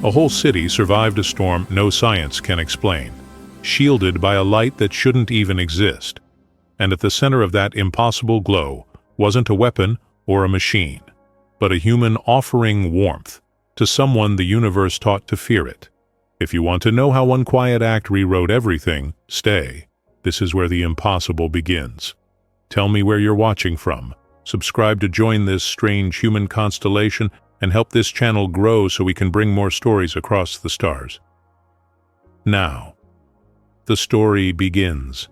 A whole city survived a storm no science can explain, shielded by a light that shouldn't even exist. And at the center of that impossible glow wasn't a weapon or a machine, but a human offering warmth to someone the universe taught to fear it. If you want to know how one quiet act rewrote everything, stay. This is where the impossible begins. Tell me where you're watching from. Subscribe to join this strange human constellation and help this channel grow so we can bring more stories across the stars. Now, the story begins.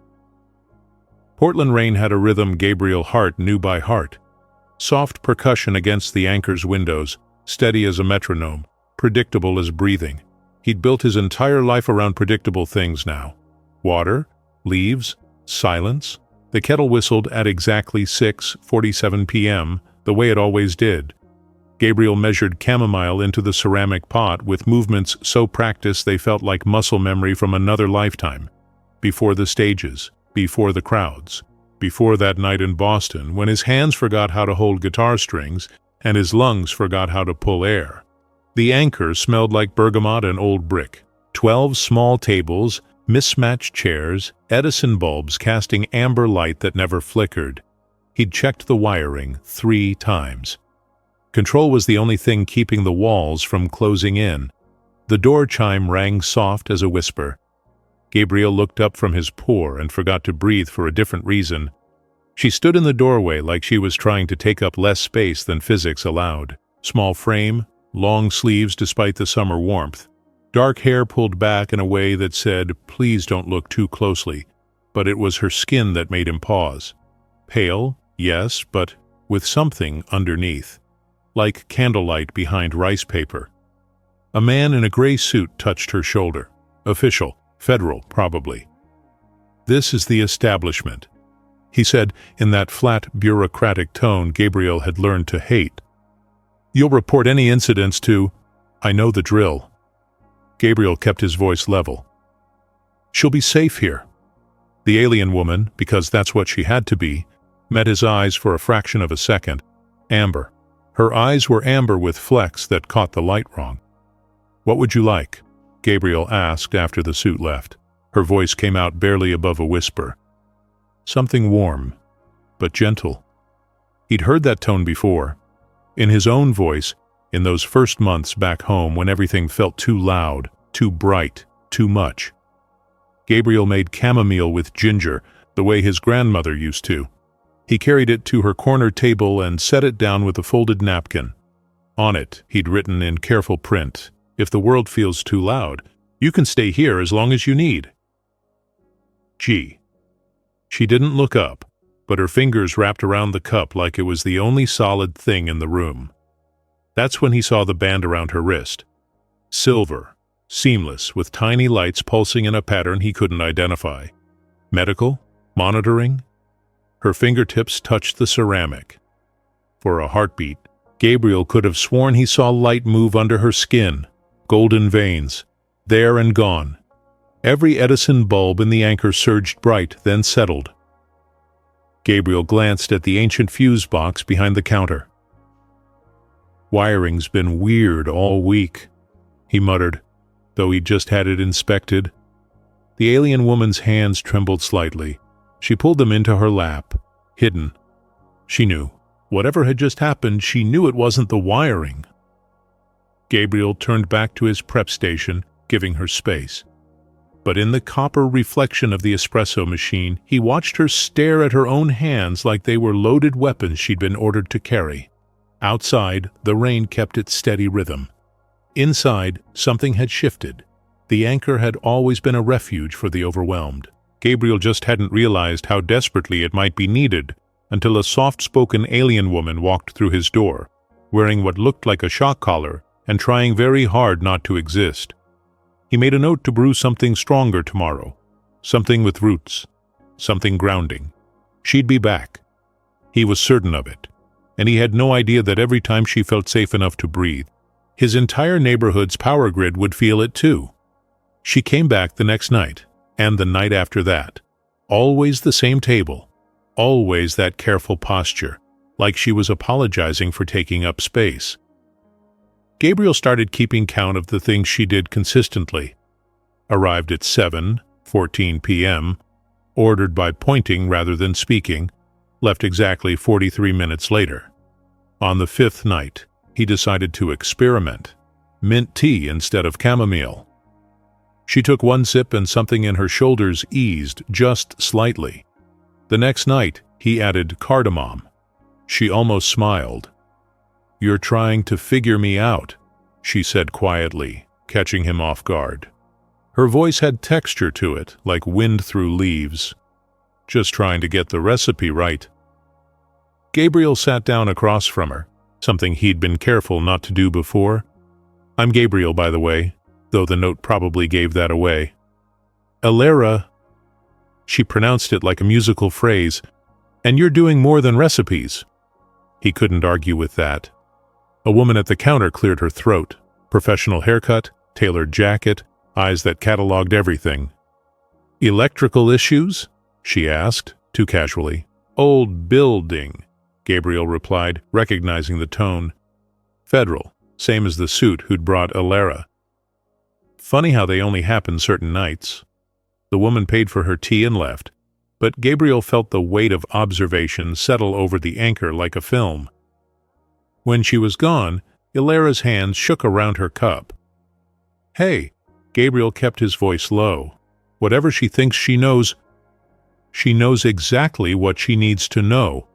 Portland rain had a rhythm Gabriel Hart knew by heart. Soft percussion against the anchor's windows, steady as a metronome, predictable as breathing. He'd built his entire life around predictable things now. Water, leaves, silence. The kettle whistled at exactly 6:47 p.m., the way it always did. Gabriel measured chamomile into the ceramic pot with movements so practiced they felt like muscle memory from another lifetime. Before the stages, before the crowds, before that night in Boston when his hands forgot how to hold guitar strings and his lungs forgot how to pull air. The anchor smelled like bergamot and old brick. 12 small tables, mismatched chairs, Edison bulbs casting amber light that never flickered. He'd checked the wiring 3 times. Control was the only thing keeping the walls from closing in. The door chime rang soft as a whisper. Gabriel looked up from his pour and forgot to breathe for a different reason. She stood in the doorway like she was trying to take up less space than physics allowed. Small frame, long sleeves despite the summer warmth. Dark hair pulled back in a way that said, "Please don't look too closely," but it was her skin that made him pause. Pale, yes, but with something underneath, like candlelight behind rice paper. A man in a gray suit touched her shoulder. Official, federal, probably. "This is the establishment," he said in that flat, bureaucratic tone Gabriel had learned to hate. "You'll report any incidents to—" "I know the drill." Gabriel kept his voice level. "She'll be safe here." The alien woman, because that's what she had to be, met his eyes for a fraction of a second. Amber. Her eyes were amber with flecks that caught the light wrong. "What would you like?" Gabriel asked after the suit left. Her voice came out barely above a whisper. Something warm, but gentle. He'd heard that tone before. In his own voice, in those first months back home when everything felt too loud, too bright, too much. Gabriel made chamomile with ginger, the way his grandmother used to. He carried it to her corner table and set it down with a folded napkin. On it, he'd written in careful print, "If the world feels too loud, you can stay here as long as you need." Gee. She didn't look up, but her fingers wrapped around the cup like it was the only solid thing in the room. That's when he saw the band around her wrist. Silver, seamless, with tiny lights pulsing in a pattern he couldn't identify. Medical? Monitoring? Her fingertips touched the ceramic. For a heartbeat, Gabriel could have sworn he saw light move under her skin. Golden veins. There and gone. Every Edison bulb in the anchor surged bright, then settled. Gabriel glanced at the ancient fuse box behind the counter. "Wiring's been weird all week," he muttered, though he'd just had it inspected. The alien woman's hands trembled slightly. She pulled them into her lap, hidden. She knew. Whatever had just happened, she knew it wasn't the wiring. Gabriel turned back to his prep station, giving her space. But in the copper reflection of the espresso machine, he watched her stare at her own hands like they were loaded weapons she'd been ordered to carry. Outside, the rain kept its steady rhythm. Inside, something had shifted. The anchor had always been a refuge for the overwhelmed. Gabriel just hadn't realized how desperately it might be needed until a soft-spoken alien woman walked through his door, wearing what looked like a shock collar and trying very hard not to exist. He made a note to brew something stronger tomorrow, something with roots, something grounding. She'd be back. He was certain of it, and he had no idea that every time she felt safe enough to breathe, his entire neighborhood's power grid would feel it too. She came back the next night, and the night after that. Always the same table, always that careful posture, like she was apologizing for taking up space. Gabriel started keeping count of the things she did consistently. Arrived at 7:14 p.m., ordered by pointing rather than speaking, left exactly 43 minutes later. On the 5th night, he decided to experiment. Mint tea instead of chamomile. She took one sip and something in her shoulders eased just slightly. The next night, he added cardamom. She almost smiled. "You're trying to figure me out," she said quietly, catching him off guard. Her voice had texture to it, like wind through leaves. "Just trying to get the recipe right." Gabriel sat down across from her, something he'd been careful not to do before. "I'm Gabriel, by the way, though the note probably gave that away." "Elara," she pronounced it like a musical phrase, "and you're doing more than recipes." He couldn't argue with that. A woman at the counter cleared her throat. Professional haircut, tailored jacket, eyes that cataloged everything. "Electrical issues?" she asked, too casually. "Old building," Gabriel replied, recognizing the tone. "Federal, same as the suit who'd brought Elara." Funny how they only happen certain nights. The woman paid for her tea and left, but Gabriel felt the weight of observation settle over the anchor like a film. When she was gone, Elara's hands shook around her cup. "Hey," Gabriel kept his voice low. "Whatever she thinks she knows exactly what she needs to know."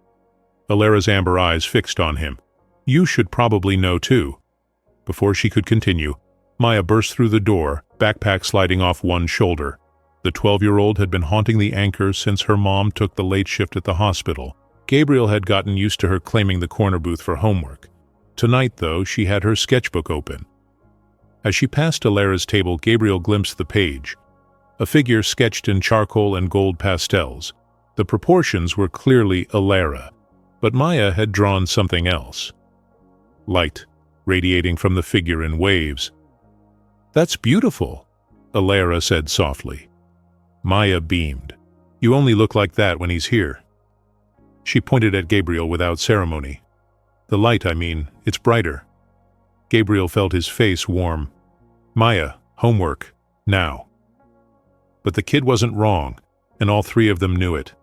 Elara's amber eyes fixed on him. "You should probably know too." Before she could continue, Maya burst through the door, backpack sliding off one shoulder. The 12-year-old had been haunting the anchor since her mom took the late shift at the hospital. Gabriel had gotten used to her claiming the corner booth for homework. Tonight, though, she had her sketchbook open. As she passed Elara's table, Gabriel glimpsed the page. A figure sketched in charcoal and gold pastels. The proportions were clearly Elara, but Maya had drawn something else. Light, radiating from the figure in waves. "That's beautiful," Elara said softly. Maya beamed. "You only look like that when he's here." She pointed at Gabriel without ceremony. "The light, I mean, it's brighter." Gabriel felt his face warm. "Maya, homework, now." But the kid wasn't wrong, and all three of them knew it.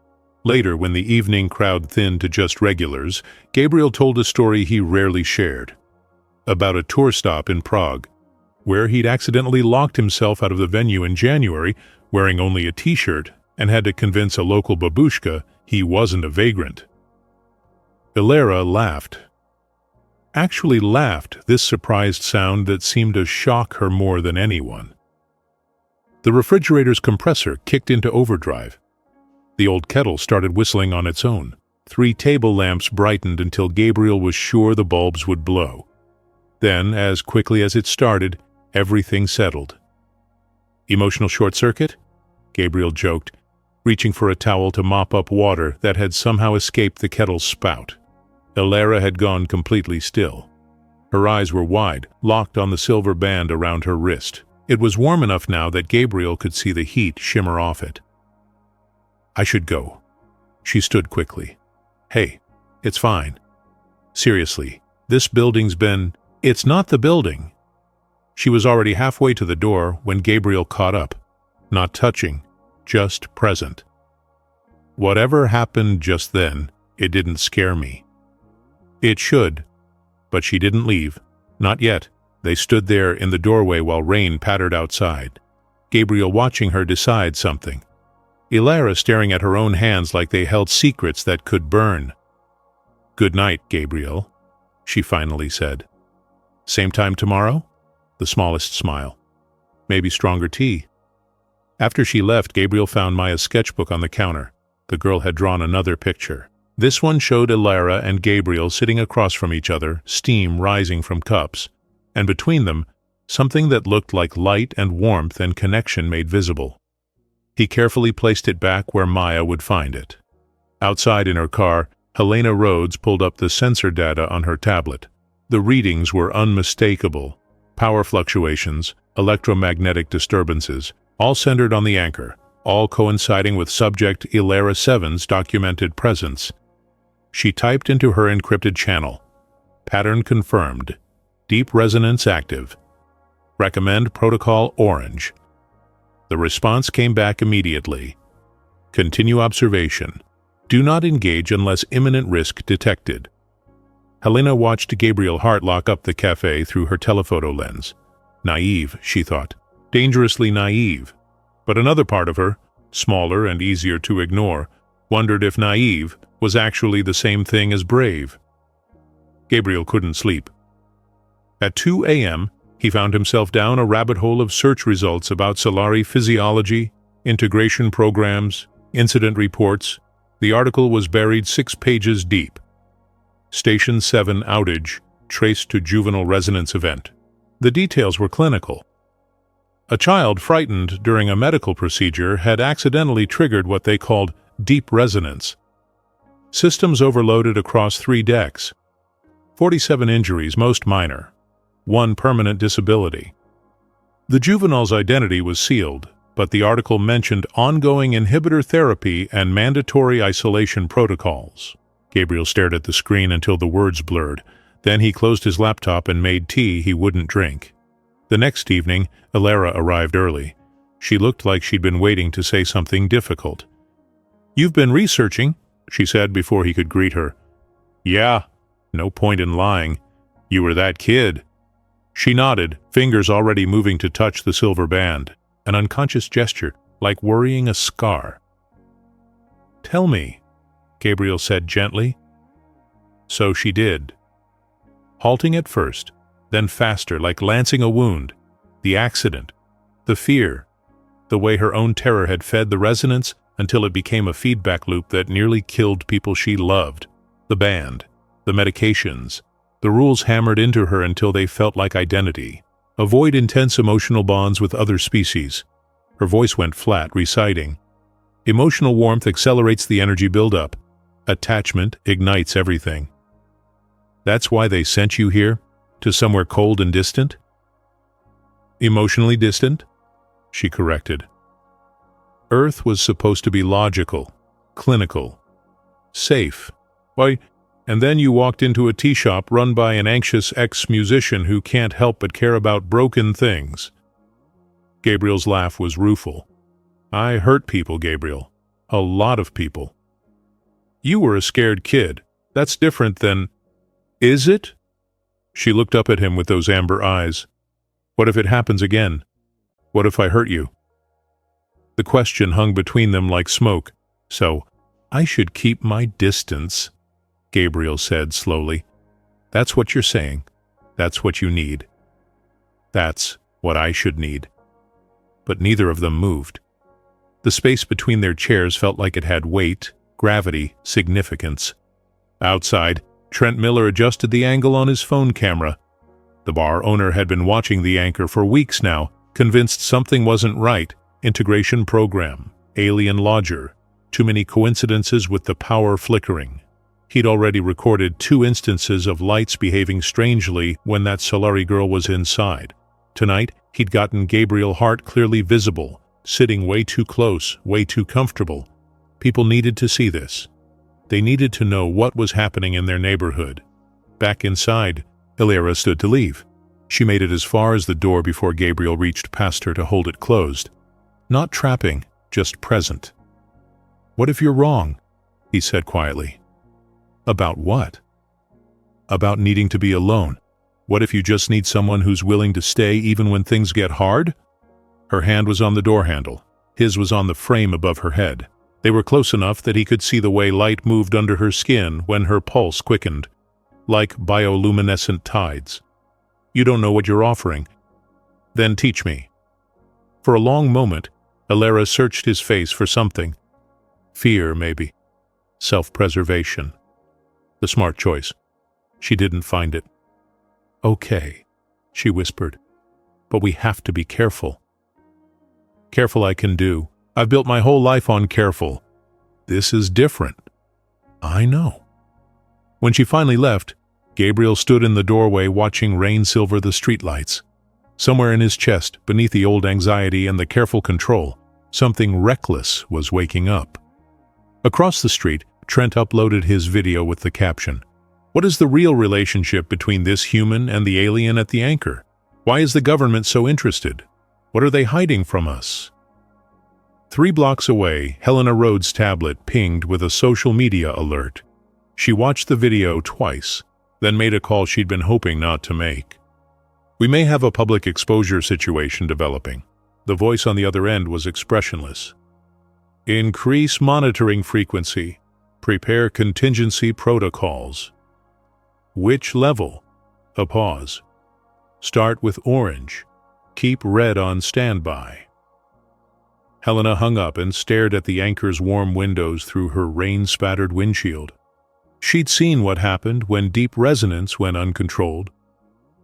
Later, when the evening crowd thinned to just regulars, Gabriel told a story he rarely shared. About a tour stop in Prague, where he'd accidentally locked himself out of the venue in January, wearing only a t-shirt, and had to convince a local babushka he wasn't a vagrant. Elara laughed. Actually laughed, this surprised sound that seemed to shock her more than anyone. The refrigerator's compressor kicked into overdrive. The old kettle started whistling on its own. 3 table lamps brightened until Gabriel was sure the bulbs would blow. Then, as quickly as it started, everything settled. "Emotional short circuit?" Gabriel joked, reaching for a towel to mop up water that had somehow escaped the kettle's spout. Elara had gone completely still. Her eyes were wide, locked on the silver band around her wrist. It was warm enough now that Gabriel could see the heat shimmer off it. "I should go." She stood quickly. "Hey, it's fine. Seriously, this building's been—" "It's not the building." She was already halfway to the door when Gabriel caught up. Not touching, just present. Whatever happened just then, it didn't scare me. It should, but she didn't leave. Not yet. They stood there in the doorway while rain pattered outside. Gabriel watching her decide something. Elara staring at her own hands like they held secrets that could burn. "Good night, Gabriel," she finally said. "Same time tomorrow?" The smallest smile. "Maybe stronger tea." After she left, Gabriel found Maya's sketchbook on the counter. The girl had drawn another picture. This one showed Elara and Gabriel sitting across from each other, steam rising from cups, and between them, something that looked like light and warmth and connection made visible. He carefully placed it back where Maya would find it. Outside in her car, Helena Rhodes pulled up the sensor data on her tablet. The readings were unmistakable. Power fluctuations, electromagnetic disturbances, all centered on the anchor, all coinciding with subject Elara 7's documented presence. She typed into her encrypted channel. Pattern confirmed. Deep resonance active. Recommend protocol orange. The response came back immediately. Continue observation. Do not engage unless imminent risk detected. Helena watched Gabriel Hart lock up the cafe through her telephoto lens. Naive, she thought. Dangerously naive. But another part of her, smaller and easier to ignore, wondered if naive was actually the same thing as brave. Gabriel couldn't sleep. At 2 a.m., he found himself down a rabbit hole of search results about Solari physiology, integration programs, incident reports. The article was buried 6 pages deep. Station 7 outage, traced to juvenile resonance event. The details were clinical. A child frightened during a medical procedure had accidentally triggered what they called deep resonance. Systems overloaded across 3 decks. 47 injuries, most minor. 1 permanent disability. The juvenile's identity was sealed, but the article mentioned ongoing inhibitor therapy and mandatory isolation protocols. Gabriel stared at the screen until the words blurred. Then he closed his laptop and made tea he wouldn't drink. The next evening, Alara arrived early. She looked like she'd been waiting to say something difficult. "You've been researching," she said before he could greet her. "Yeah, no point in lying. You were that kid." She nodded, fingers already moving to touch the silver band, an unconscious gesture, like worrying a scar. "Tell me," Gabriel said gently. So she did. Halting at first, then faster, like lancing a wound. The accident, the fear, the way her own terror had fed the resonance until it became a feedback loop that nearly killed people she loved. The band, the medications, the rules hammered into her until they felt like identity. Avoid intense emotional bonds with other species. Her voice went flat, reciting. Emotional warmth accelerates the energy buildup. Attachment ignites everything. That's why they sent you here? To somewhere cold and distant? Emotionally distant? She corrected. Earth was supposed to be logical, clinical, safe. Why, and then you walked into a tea shop run by an anxious ex-musician who can't help but care about broken things. Gabriel's laugh was rueful. I hurt people, Gabriel. A lot of people. You were a scared kid. That's different than... Is it? She looked up at him with those amber eyes. What if it happens again? What if I hurt you? The question hung between them like smoke. So, I should keep my distance, Gabriel said slowly. That's what you're saying. That's what you need. That's what I should need. But neither of them moved. The space between their chairs felt like it had weight, gravity, significance. Outside, Trent Miller adjusted the angle on his phone camera. The bar owner had been watching the anchor for weeks now, convinced something wasn't right. Integration program, alien lodger, too many coincidences with the power flickering. He'd already recorded 2 instances of lights behaving strangely when that Solari girl was inside. Tonight, he'd gotten Gabriel Hart clearly visible, sitting way too close, way too comfortable. People needed to see this. They needed to know what was happening in their neighborhood. Back inside, Hilera stood to leave. She made it as far as the door before Gabriel reached past her to hold it closed. Not trapping, just present. What if you're wrong? He said quietly. About what? About needing to be alone. What if you just need someone who's willing to stay even when things get hard? Her hand was on the door handle. His was on the frame above her head. They were close enough that he could see the way light moved under her skin when her pulse quickened, like bioluminescent tides. You don't know what you're offering. Then teach me. For a long moment, Hilera searched his face for something. Fear, maybe. Self-preservation. The smart choice. She didn't find it. Okay, she whispered. But we have to be careful. Careful I can do. I've built my whole life on careful. This is different. I know. When she finally left, Gabriel stood in the doorway watching rain silver the streetlights. Somewhere in his chest, beneath the old anxiety and the careful control, something reckless was waking up. Across the street, Trent uploaded his video with the caption, What is the real relationship between this human and the alien at the anchor? Why is the government so interested? What are they hiding from us? 3 blocks away, Helena Rhodes' tablet pinged with a social media alert. She watched the video twice, then made a call she'd been hoping not to make. We may have a public exposure situation developing. The voice on the other end was expressionless. Increase monitoring frequency. Prepare contingency protocols. Which level? A pause. Start with orange. Keep red on standby. Helena hung up and stared at the anchor's warm windows through her rain-spattered windshield. She'd seen what happened when deep resonance went uncontrolled.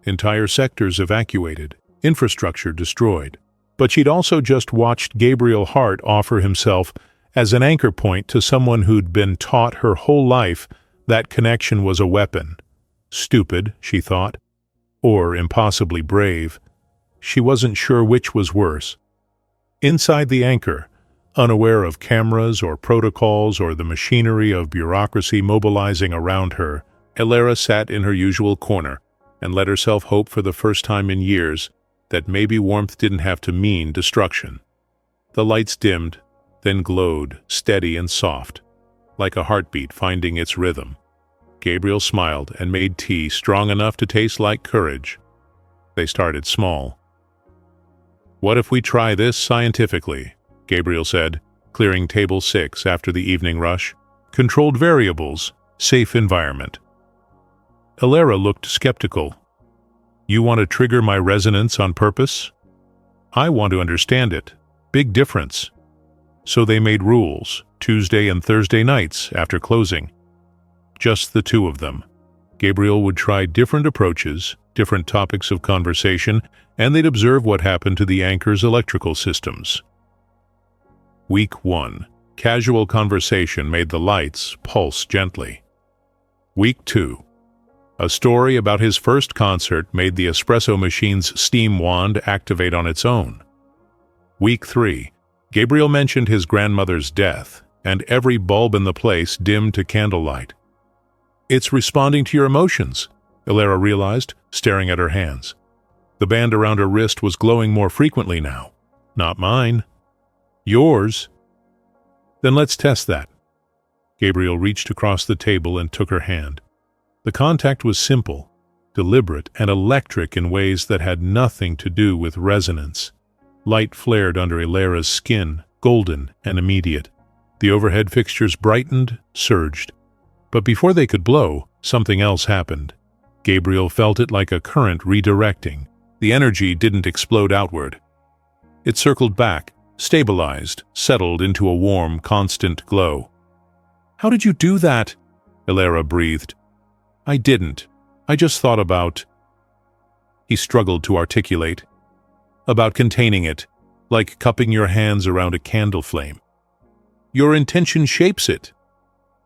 Entire sectors evacuated, infrastructure destroyed. But she'd also just watched Gabriel Hart offer himself as an anchor point to someone who'd been taught her whole life that connection was a weapon. Stupid, she thought, or impossibly brave. She wasn't sure which was worse. Inside the anchor, unaware of cameras or protocols or the machinery of bureaucracy mobilizing around her, Elara sat in her usual corner and let herself hope for the first time in years that maybe warmth didn't have to mean destruction. The lights dimmed, then glowed, steady and soft, like a heartbeat finding its rhythm. Gabriel smiled and made tea strong enough to taste like courage. They started small. "What if we try this scientifically?" Gabriel said, clearing table 6 after the evening rush. "Controlled variables, safe environment." Elara looked skeptical. "You want to trigger my resonance on purpose?" "I want to understand it. Big difference." So they made rules, Tuesday and Thursday nights after closing. Just the 2 of them. Gabriel would try different approaches, different topics of conversation, and they'd observe what happened to the anchor's electrical systems. Week 1. Casual conversation made the lights pulse gently. Week 2. A story about his first concert made the espresso machine's steam wand activate on its own. Week 3. Gabriel mentioned his grandmother's death, and every bulb in the place dimmed to candlelight. "It's responding to your emotions," Elara realized, staring at her hands. The band around her wrist was glowing more frequently now. "Not mine." "Yours." "Then let's test that." Gabriel reached across the table and took her hand. The contact was simple, deliberate, and electric in ways that had nothing to do with resonance. Light flared under Elara's skin, golden and immediate. The overhead fixtures brightened, surged. But before they could blow, something else happened. Gabriel felt it like a current redirecting. The energy didn't explode outward. It circled back, stabilized, settled into a warm, constant glow. "How did you do that?" Elara breathed. "I didn't. I just thought about..." He struggled to articulate. "About containing it, like cupping your hands around a candle flame. Your intention shapes it."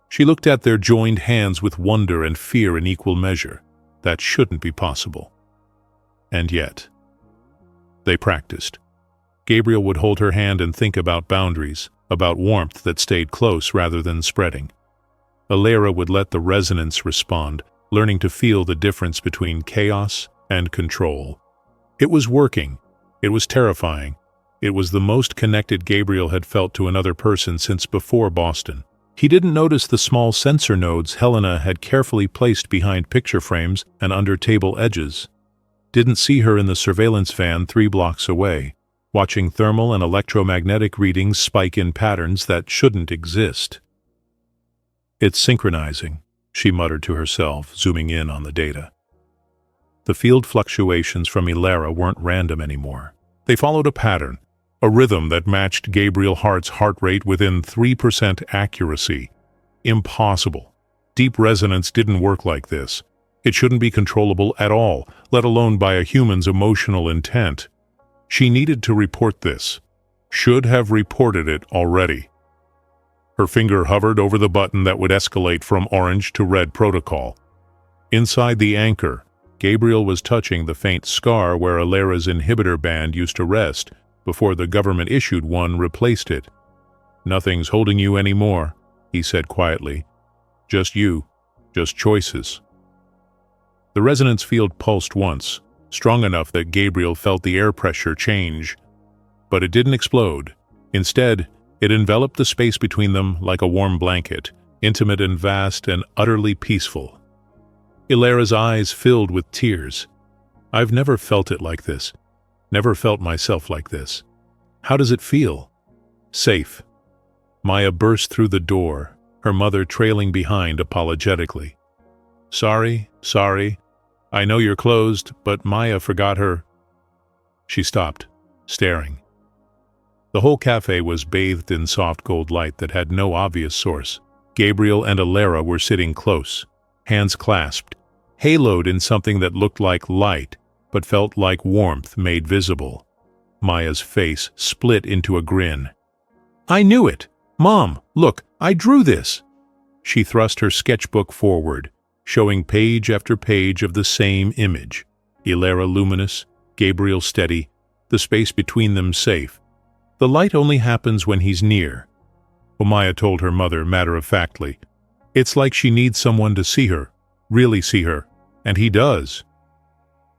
She looked at their joined hands with wonder and fear in equal measure. That shouldn't be possible. And yet. They practiced. Gabriel would hold her hand and think about boundaries, about warmth that stayed close rather than spreading. Elara would let the resonance respond, learning to feel the difference between chaos and control. It was working. It was terrifying. It was the most connected Gabriel had felt to another person since before Boston. He didn't notice the small sensor nodes Helena had carefully placed behind picture frames and under table edges. Didn't see her in the surveillance van 3 blocks away, watching thermal and electromagnetic readings spike in patterns that shouldn't exist. "It's synchronizing," she muttered to herself, zooming in on the data. The field fluctuations from Elara weren't random anymore. They followed a pattern, a rhythm that matched Gabriel Hart's heart rate within 3% accuracy. Impossible. Deep resonance didn't work like this. It shouldn't be controllable at all, let alone by a human's emotional intent. She needed to report this. Should have reported it already. Her finger hovered over the button that would escalate from orange to red protocol. Inside the anchor, Gabriel was touching the faint scar where Elara's inhibitor band used to rest before the government-issued one replaced it. "Nothing's holding you anymore," he said quietly. "Just you. Just choices." The resonance field pulsed once, strong enough that Gabriel felt the air pressure change. But it didn't explode. Instead, it enveloped the space between them like a warm blanket, intimate and vast and utterly peaceful. Ilara's eyes filled with tears. I've never felt it like this. Never felt myself like this. How does it feel? Safe. Maya burst through the door, her mother trailing behind apologetically. Sorry. I know you're closed, but Maya forgot her. She stopped, staring. The whole cafe was bathed in soft gold light that had no obvious source. Gabriel and Ilara were sitting close, hands clasped, haloed in something that looked like light, but felt like warmth made visible. Maya's face split into a grin. I knew it! Mom, look, I drew this! She thrust her sketchbook forward, showing page after page of the same image. Ilara luminous, Gabriel steady, the space between them safe. The light only happens when he's near. Maya told her mother matter-of-factly. It's like she needs someone to see her, really see her, and he does.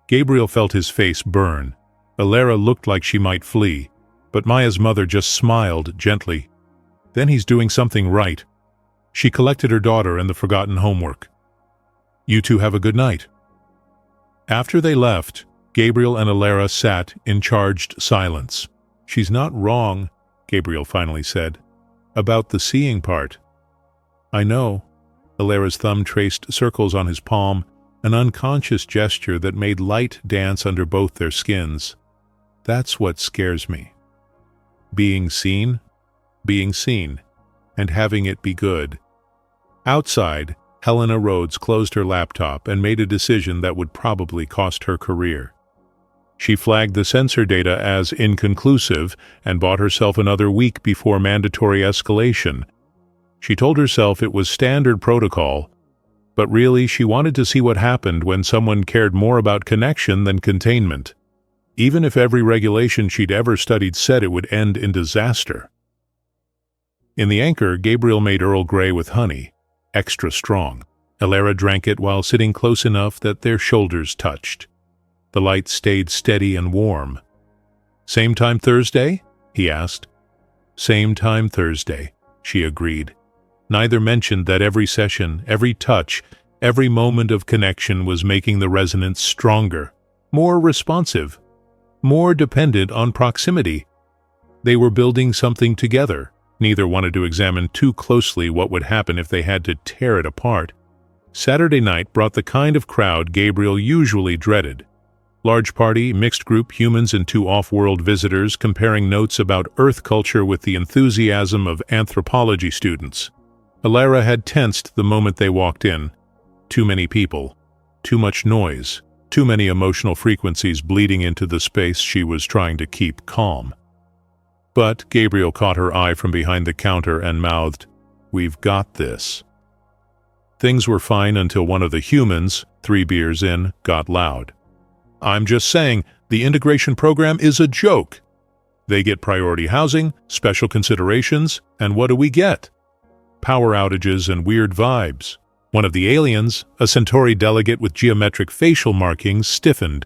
Gabriel felt his face burn. Ilara looked like she might flee, but Maya's mother just smiled gently. Then he's doing something right. She collected her daughter and the forgotten homework. You two have a good night. After they left, Gabriel and Ilara sat in charged silence. She's not wrong, Gabriel finally said, about the seeing part. I know. Ilara's thumb traced circles on his palm, an unconscious gesture that made light dance under both their skins. That's what scares me. Being seen, and having it be good. Outside, Helena Rhodes closed her laptop and made a decision that would probably cost her career. She flagged the sensor data as inconclusive and bought herself another week before mandatory escalation. She told herself it was standard protocol, but really she wanted to see what happened when someone cared more about connection than containment, even if every regulation she'd ever studied said it would end in disaster. In the Anchor, Gabriel made Earl Grey with honey, extra strong. Ilara drank it while sitting close enough that their shoulders touched. The light stayed steady and warm. Same time Thursday? He asked. Same time Thursday, she agreed. Neither mentioned that every session, every touch, every moment of connection was making the resonance stronger, more responsive, more dependent on proximity. They were building something together. Neither wanted to examine too closely what would happen if they had to tear it apart. Saturday night brought the kind of crowd Gabriel usually dreaded. Large party, mixed group, humans and two off-world visitors comparing notes about Earth culture with the enthusiasm of anthropology students. Ilara had tensed the moment they walked in. Too many people, too much noise, too many emotional frequencies bleeding into the space she was trying to keep calm. But Gabriel caught her eye from behind the counter and mouthed, "We've got this." Things were fine until one of the humans, 3 beers in, got loud. I'm just saying, the integration program is a joke. They get priority housing, special considerations, and what do we get? Power outages and weird vibes. One of the aliens, a Centauri delegate with geometric facial markings, stiffened.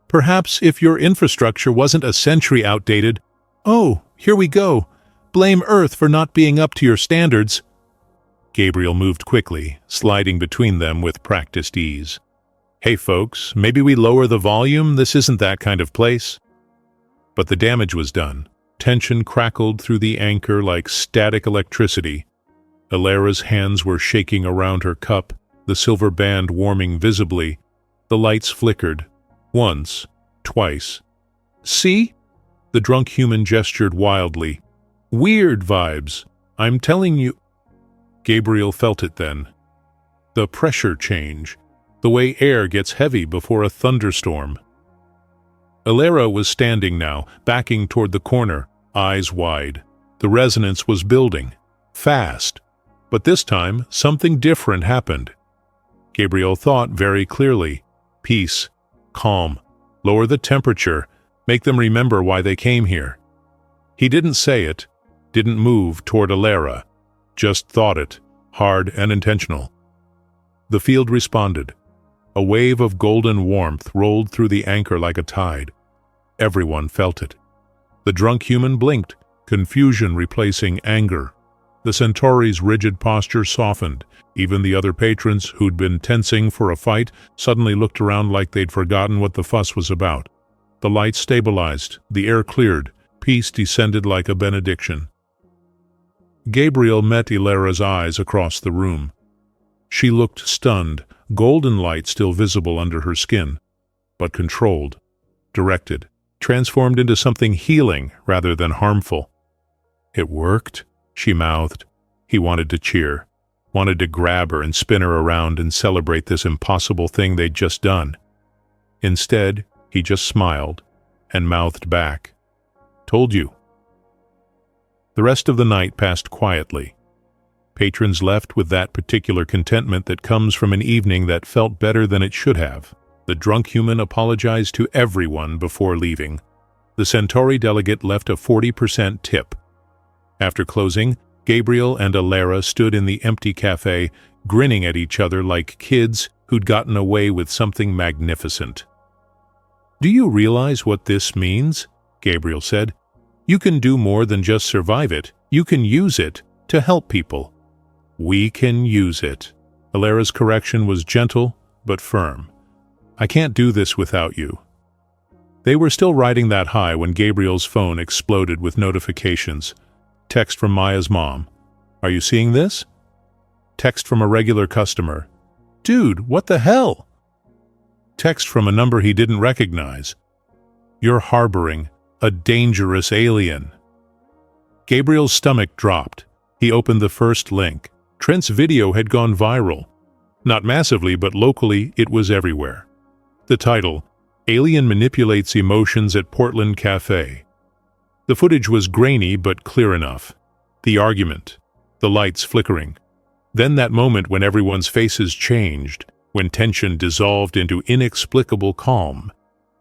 Perhaps if your infrastructure wasn't a century outdated, oh, here we go. Blame Earth for not being up to your standards. Gabriel moved quickly, sliding between them with practiced ease. Hey folks, maybe we lower the volume, this isn't that kind of place. But the damage was done. Tension crackled through the Anchor like static electricity. Ilara's hands were shaking around her cup, the silver band warming visibly. The lights flickered. Once, twice. See? The drunk human gestured wildly. Weird vibes. I'm telling you. Gabriel felt it then. The pressure change. The way air gets heavy before a thunderstorm. Ilara was standing now, backing toward the corner, eyes wide. The resonance was building. Fast. But this time, something different happened. Gabriel thought very clearly. Peace. Calm. Lower the temperature. Make them remember why they came here. He didn't say it, didn't move toward Ilara. Just thought it, hard and intentional. The field responded. A wave of golden warmth rolled through the anchor like a tide. Everyone felt it. The drunk human blinked, confusion replacing anger. The Centauri's rigid posture softened. Even the other patrons, who'd been tensing for a fight, suddenly looked around like they'd forgotten what the fuss was about. The lights stabilized, the air cleared, peace descended like a benediction. Gabriel met Ilara's eyes across the room. She looked stunned, golden light still visible under her skin, but controlled, directed, transformed into something healing rather than harmful. "It worked," she mouthed. He wanted to cheer, wanted to grab her and spin her around and celebrate this impossible thing they'd just done. Instead, he just smiled and mouthed back, "Told you." The rest of the night passed quietly. Patrons left with that particular contentment that comes from an evening that felt better than it should have. The drunk human apologized to everyone before leaving. The Centauri delegate left a 40% tip. After closing, Gabriel and Ilara stood in the empty cafe, grinning at each other like kids who'd gotten away with something magnificent. "Do you realize what this means?" Gabriel said. "You can do more than just survive it. You can use it to help people." "We can use it." Ilara's correction was gentle but firm. "I can't do this without you." They were still riding that high when Gabriel's phone exploded with notifications. Text from Maya's mom. "Are you seeing this?" Text from a regular customer. "Dude, what the hell?" Text from a number he didn't recognize. "You're harboring a dangerous alien." Gabriel's stomach dropped. He opened the first link. Trent's video had gone viral. Not massively, but locally it was everywhere. The title, "Alien Manipulates Emotions at Portland Cafe." The footage was grainy but clear enough. The argument, the lights flickering. Then that moment when everyone's faces changed, when tension dissolved into inexplicable calm.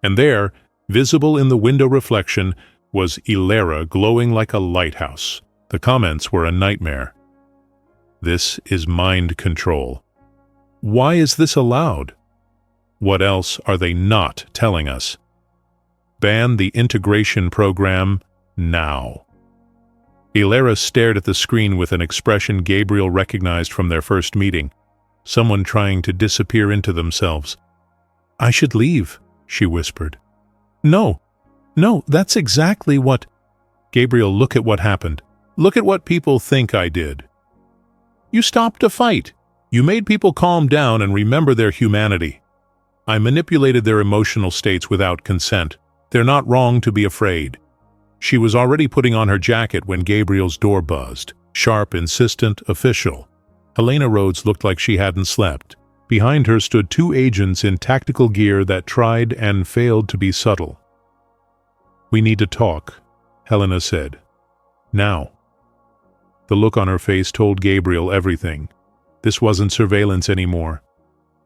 And there, visible in the window reflection, was Ilara glowing like a lighthouse. The comments were a nightmare. "This is mind control. Why is this allowed? What else are they not telling us? Ban the integration program now." Ilara stared at the screen with an expression Gabriel recognized from their first meeting. Someone trying to disappear into themselves. "I should leave," she whispered. No, that's exactly what—" "Gabriel, look at what happened. Look at what people think I did. You stopped a fight. You made people calm down and remember their humanity. I manipulated their emotional states without consent. They're not wrong to be afraid." She was already putting on her jacket when Gabriel's door buzzed. Sharp, insistent, official. Helena Rhodes looked like she hadn't slept. Behind her stood two agents in tactical gear that tried and failed to be subtle. "We need to talk," Helena said. "Now." The look on her face told Gabriel everything. This wasn't surveillance anymore.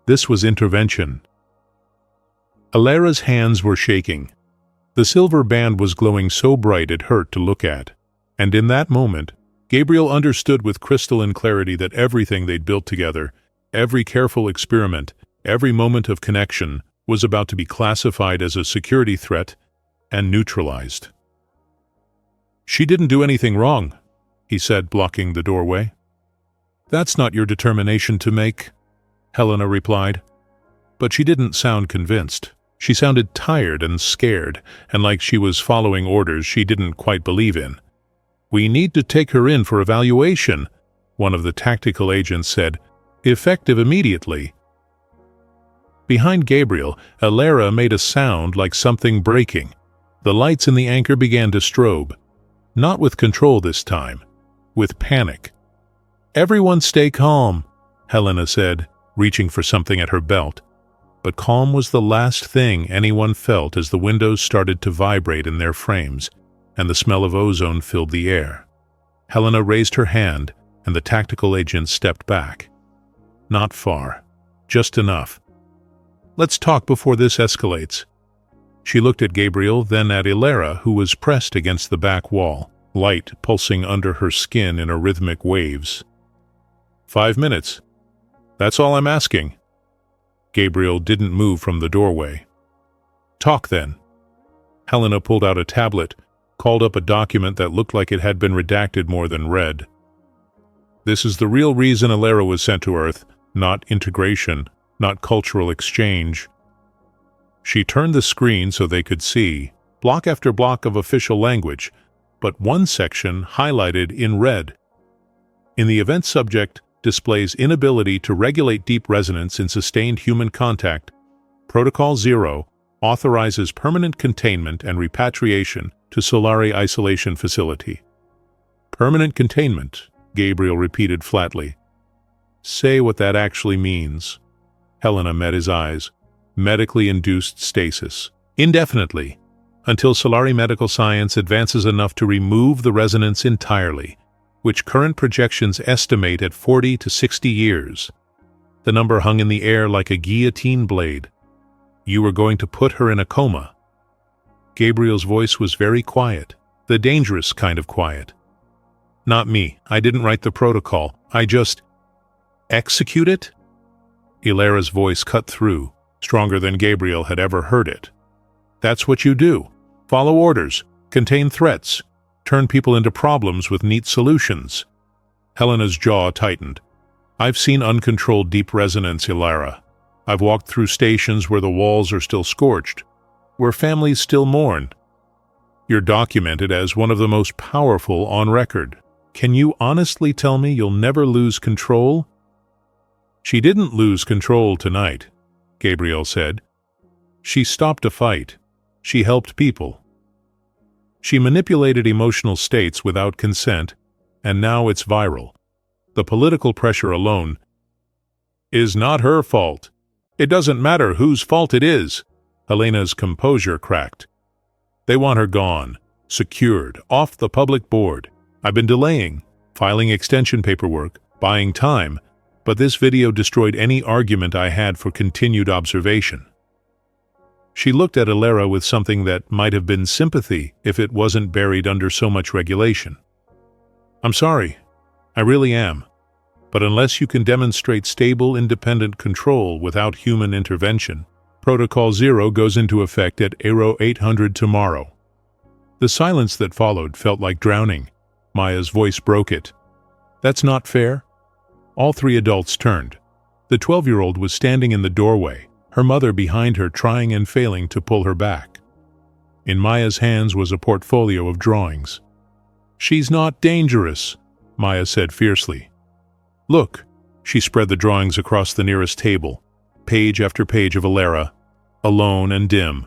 This was intervention. Ilara's hands were shaking. The silver band was glowing so bright it hurt to look at. And in that moment, Gabriel understood with crystalline clarity that everything they'd built together, every careful experiment, every moment of connection, was about to be classified as a security threat and neutralized. "She didn't do anything wrong," he said, blocking the doorway. "That's not your determination to make," Helena replied. But she didn't sound convinced. She sounded tired and scared, and like she was following orders she didn't quite believe in. "We need to take her in for evaluation," one of the tactical agents said, "effective immediately." Behind Gabriel, Ilara made a sound like something breaking. The lights in the anchor began to strobe. Not with control this time, with panic. "Everyone stay calm," Helena said, reaching for something at her belt. But calm was the last thing anyone felt as the windows started to vibrate in their frames, and the smell of ozone filled the air. Helena raised her hand, and the tactical agent stepped back. Not far, just enough. "Let's talk before this escalates." She looked at Gabriel, then at Ilara, who was pressed against the back wall, light pulsing under her skin in rhythmic waves. 5 minutes. That's all I'm asking." Gabriel didn't move from the doorway. "Talk then." Helena pulled out a tablet, called up a document that looked like it had been redacted more than read. "This is the real reason Ilera was sent to Earth, not integration, not cultural exchange." She turned the screen so they could see, block after block of official language, but one section highlighted in red. In the event subject displays inability to regulate deep resonance in sustained human contact, Protocol 0 authorizes permanent containment and repatriation to Solari Isolation Facility. "Permanent containment," Gabriel repeated flatly. "Say what that actually means." Helena met his eyes. "Medically induced stasis. Indefinitely. Until Solari medical science advances enough to remove the resonance entirely, which current projections estimate at 40 to 60 years. The number hung in the air like a guillotine blade. You were going to put her in a coma." Gabriel's voice was very quiet, the dangerous kind of quiet. "Not me. I didn't write the protocol. I just... execute it?" Ilera's voice cut through, stronger than Gabriel had ever heard it. "That's what you do. Follow orders, contain threats, turn people into problems with neat solutions." Helena's jaw tightened. "I've seen uncontrolled deep resonance, Ilera. I've walked through stations where the walls are still scorched, where families still mourn. You're documented as one of the most powerful on record. Can you honestly tell me you'll never lose control?" "She didn't lose control tonight," Gabriel said. "She stopped a fight. She helped people. She manipulated emotional states without consent, and now it's viral. The political pressure alone is not her fault. It doesn't matter whose fault it is." Helena's composure cracked. "They want her gone, secured, off the public board. I've been delaying, filing extension paperwork, buying time, but this video destroyed any argument I had for continued observation." She looked at Ilera with something that might have been sympathy if it wasn't buried under so much regulation. "I'm sorry. I really am. But unless you can demonstrate stable, independent control without human intervention, Protocol 0 goes into effect at Aero 800 tomorrow." The silence that followed felt like drowning. Maya's voice broke it. "That's not fair." All three adults turned. The 12-year-old was standing in the doorway, her mother behind her trying and failing to pull her back. In Maya's hands was a portfolio of drawings. "She's not dangerous," Maya said fiercely. "Look." She spread the drawings across the nearest table, page after page of Ilera, alone and dim,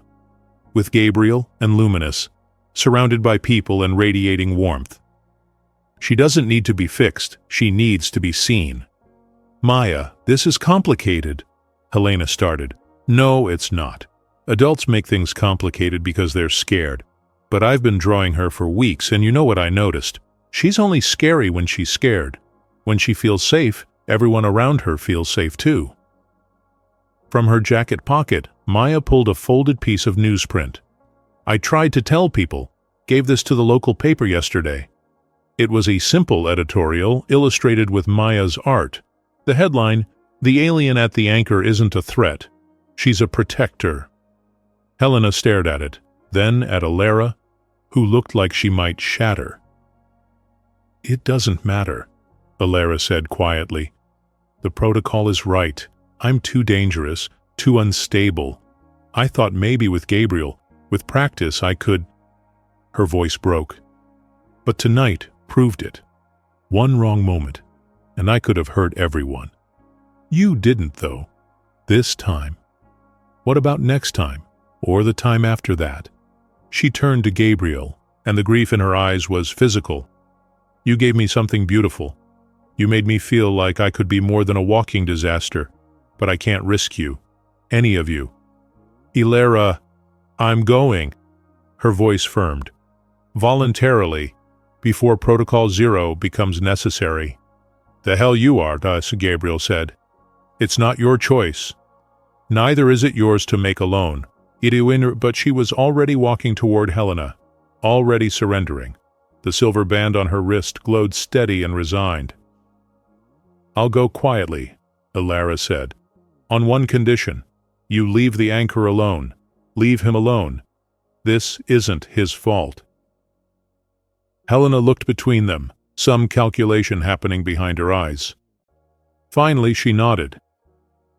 with Gabriel and luminous, surrounded by people and radiating warmth. "She doesn't need to be fixed, she needs to be seen." "Maya, this is complicated," Helena started. "No, it's not. Adults make things complicated because they're scared. But I've been drawing her for weeks, and you know what I noticed. She's only scary when she's scared. When she feels safe, everyone around her feels safe too." From her jacket pocket, Maya pulled a folded piece of newsprint. "I tried to tell people. Gave this to the local paper yesterday." It was a simple editorial illustrated with Maya's art. The headline, "The alien at the anchor isn't a threat. She's a protector." Helena stared at it, then at Ilera, who looked like she might shatter. "It doesn't matter," Ilera said quietly. "The protocol is right. I'm too dangerous, too unstable. I thought maybe with Gabriel, with practice, I could—" Her voice broke. "But tonight proved it. One wrong moment, and I could have hurt everyone. You didn't, though. This time. What about next time, or the time after that?" She turned to Gabriel, and the grief in her eyes was physical. "You gave me something beautiful. You made me feel like I could be more than a walking disaster, but I can't risk you. Any of you." "Ilera, I'm going." Her voice firmed. "Voluntarily, before Protocol 0 becomes necessary." "The hell you are," Gabriel said. "It's not your choice. Neither is it yours to make alone." But she was already walking toward Helena, already surrendering. The silver band on her wrist glowed steady and resigned. "I'll go quietly," Ilera said. On one condition. You leave the anchor alone. Leave him alone. This isn't his fault." Helena looked between them, some calculation happening behind her eyes. Finally, she nodded.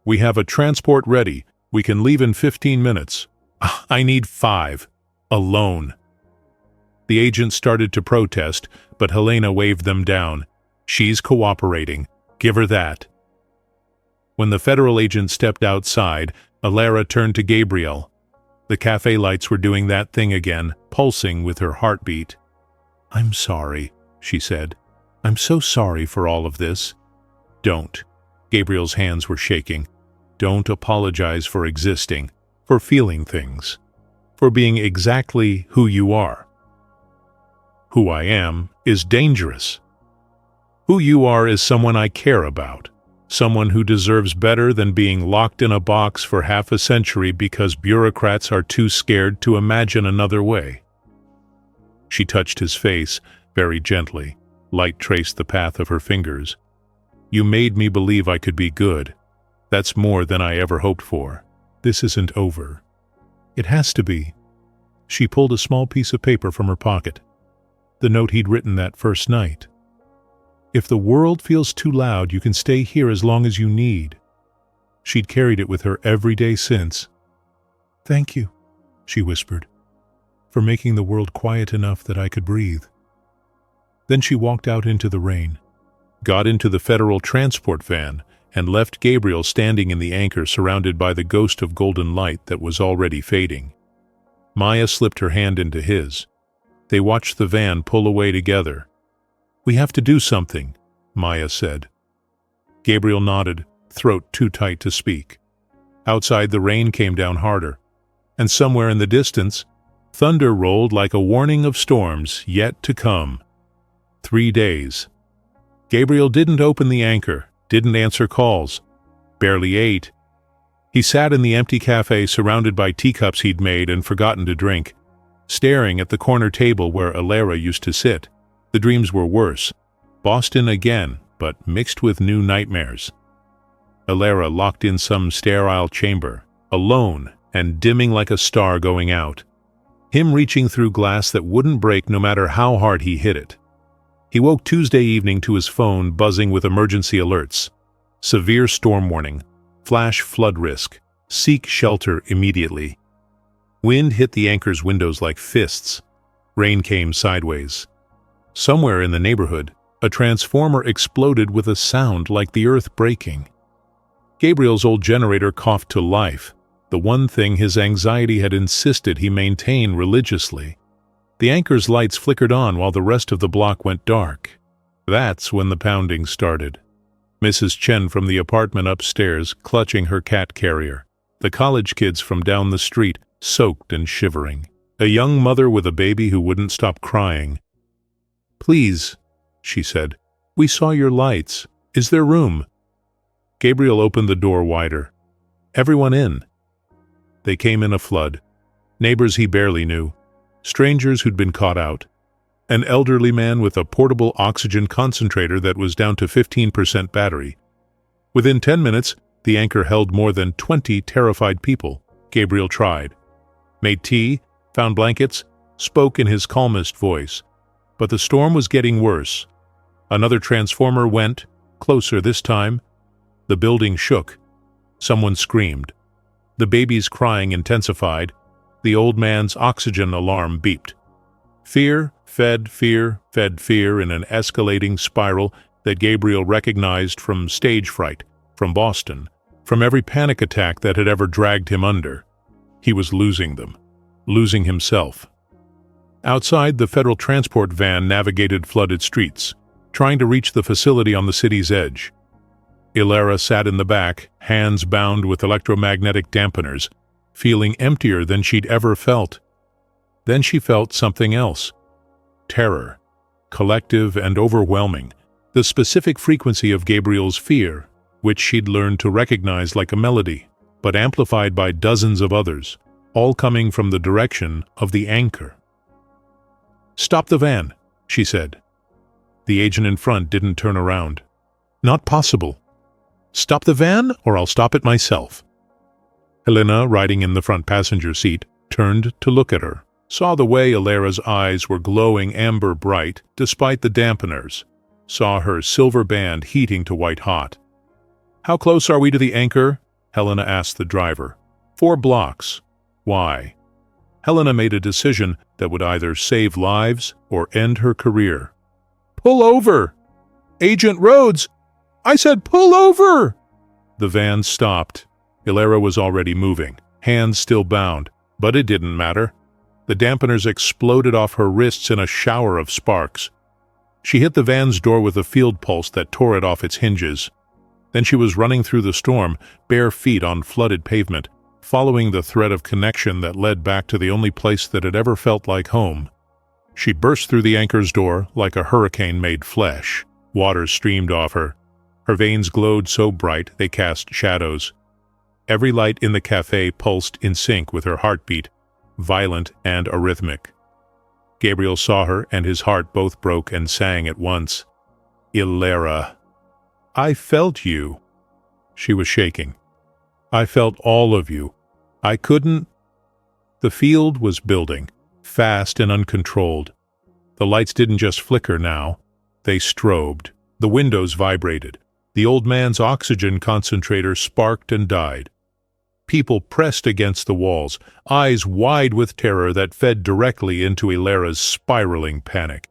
"We have a transport ready. We can leave in 15 minutes. I need 5. Alone." The agent started to protest, but Helena waved them down. "She's cooperating. Give her that." When the federal agent stepped outside, Alara turned to Gabriel. The cafe lights were doing that thing again, pulsing with her heartbeat. "I'm sorry," she said. "I'm so sorry for all of this." "Don't." Gabriel's hands were shaking. "Don't apologize for existing, for feeling things, for being exactly who you are. Who I am is dangerous. Who you are is someone I care about, someone who deserves better than being locked in a box for half a century because bureaucrats are too scared to imagine another way." She touched his face very gently. Light traced the path of her fingers. "You made me believe I could be good. That's more than I ever hoped for. This isn't over. It has to be." She pulled a small piece of paper from her pocket. The note he'd written that first night. "If the world feels too loud, you can stay here as long as you need." She'd carried it with her every day since. "Thank you," she whispered, "for making the world quiet enough that I could breathe." Then she walked out into the rain, got into the federal transport van, and left Gabriel standing in the anchor surrounded by the ghost of golden light that was already fading. Maya slipped her hand into his. They watched the van pull away together. "We have to do something," Maya said. Gabriel nodded, throat too tight to speak. Outside, the rain came down harder, and somewhere in the distance, thunder rolled like a warning of storms yet to come. 3 days. Gabriel didn't open the anchor, didn't answer calls, barely ate. He sat in the empty cafe surrounded by teacups he'd made and forgotten to drink, staring at the corner table where Alara used to sit. The dreams were worse. Boston again, but mixed with new nightmares. Alara locked in some sterile chamber, alone and dimming like a star going out. Him reaching through glass that wouldn't break no matter how hard he hit it. He woke Tuesday evening to his phone buzzing with emergency alerts. Severe storm warning. Flash flood risk. Seek shelter immediately. Wind hit the anchor's windows like fists. Rain came sideways. Somewhere in the neighborhood, a transformer exploded with a sound like the earth breaking. Gabriel's old generator coughed to life, the one thing his anxiety had insisted he maintain religiously. The anchor's lights flickered on while the rest of the block went dark. That's when the pounding started. Mrs. Chen from the apartment upstairs clutching her cat carrier. The college kids from down the street, soaked and shivering. A young mother with a baby who wouldn't stop crying. "Please," she said, "we saw your lights. Is there room?" Gabriel opened the door wider. "Everyone in." They came in a flood. Neighbors he barely knew. Strangers who'd been caught out. An elderly man with a portable oxygen concentrator that was down to 15% battery. Within 10 minutes, the anchor held more than 20 terrified people. Gabriel tried. Made tea, found blankets, spoke in his calmest voice. But the storm was getting worse. Another transformer went, closer this time. The building shook. Someone screamed. The baby's crying intensified. The old man's oxygen alarm beeped. Fear fed fear fed fear in an escalating spiral that Gabriel recognized from stage fright, from Boston, from every panic attack that had ever dragged him under. He was losing them, losing himself. Outside, the federal transport van navigated flooded streets, trying to reach the facility on the city's edge. Alara sat in the back, hands bound with electromagnetic dampeners, feeling emptier than she'd ever felt. Then she felt something else. Terror, collective and overwhelming, the specific frequency of Gabriel's fear, which she'd learned to recognize like a melody, but amplified by dozens of others, all coming from the direction of the anchor. "Stop the van," she said. The agent in front didn't turn around. "Not possible." Stop the van, or I'll stop it myself." Helena, riding in the front passenger seat, turned to look at her, saw the way Alera's eyes were glowing amber bright despite the dampeners, saw her silver band heating to white hot. "How close are we to the anchor?" Helena asked the driver. 4 blocks. Why? Helena made a decision that would either save lives or end her career. "Pull over! Agent Rhodes! I said pull over!" The van stopped. Alera was already moving, hands still bound, but it didn't matter. The dampeners exploded off her wrists in a shower of sparks. She hit the van's door with a field pulse that tore it off its hinges. Then she was running through the storm, bare feet on flooded pavement, following the thread of connection that led back to the only place that had ever felt like home. She burst through the anchor's door like a hurricane made flesh. Water streamed off her. Her veins glowed so bright they cast shadows. Every light in the cafe pulsed in sync with her heartbeat, violent and arrhythmic. Gabriel saw her, and his heart both broke and sang at once. "Alera, I felt you." She was shaking. "I felt all of you. I couldn't—" The field was building, fast and uncontrolled. The lights didn't just flicker now. They strobed. The windows vibrated. The old man's oxygen concentrator sparked and died. People pressed against the walls, eyes wide with terror that fed directly into Alera's spiraling panic.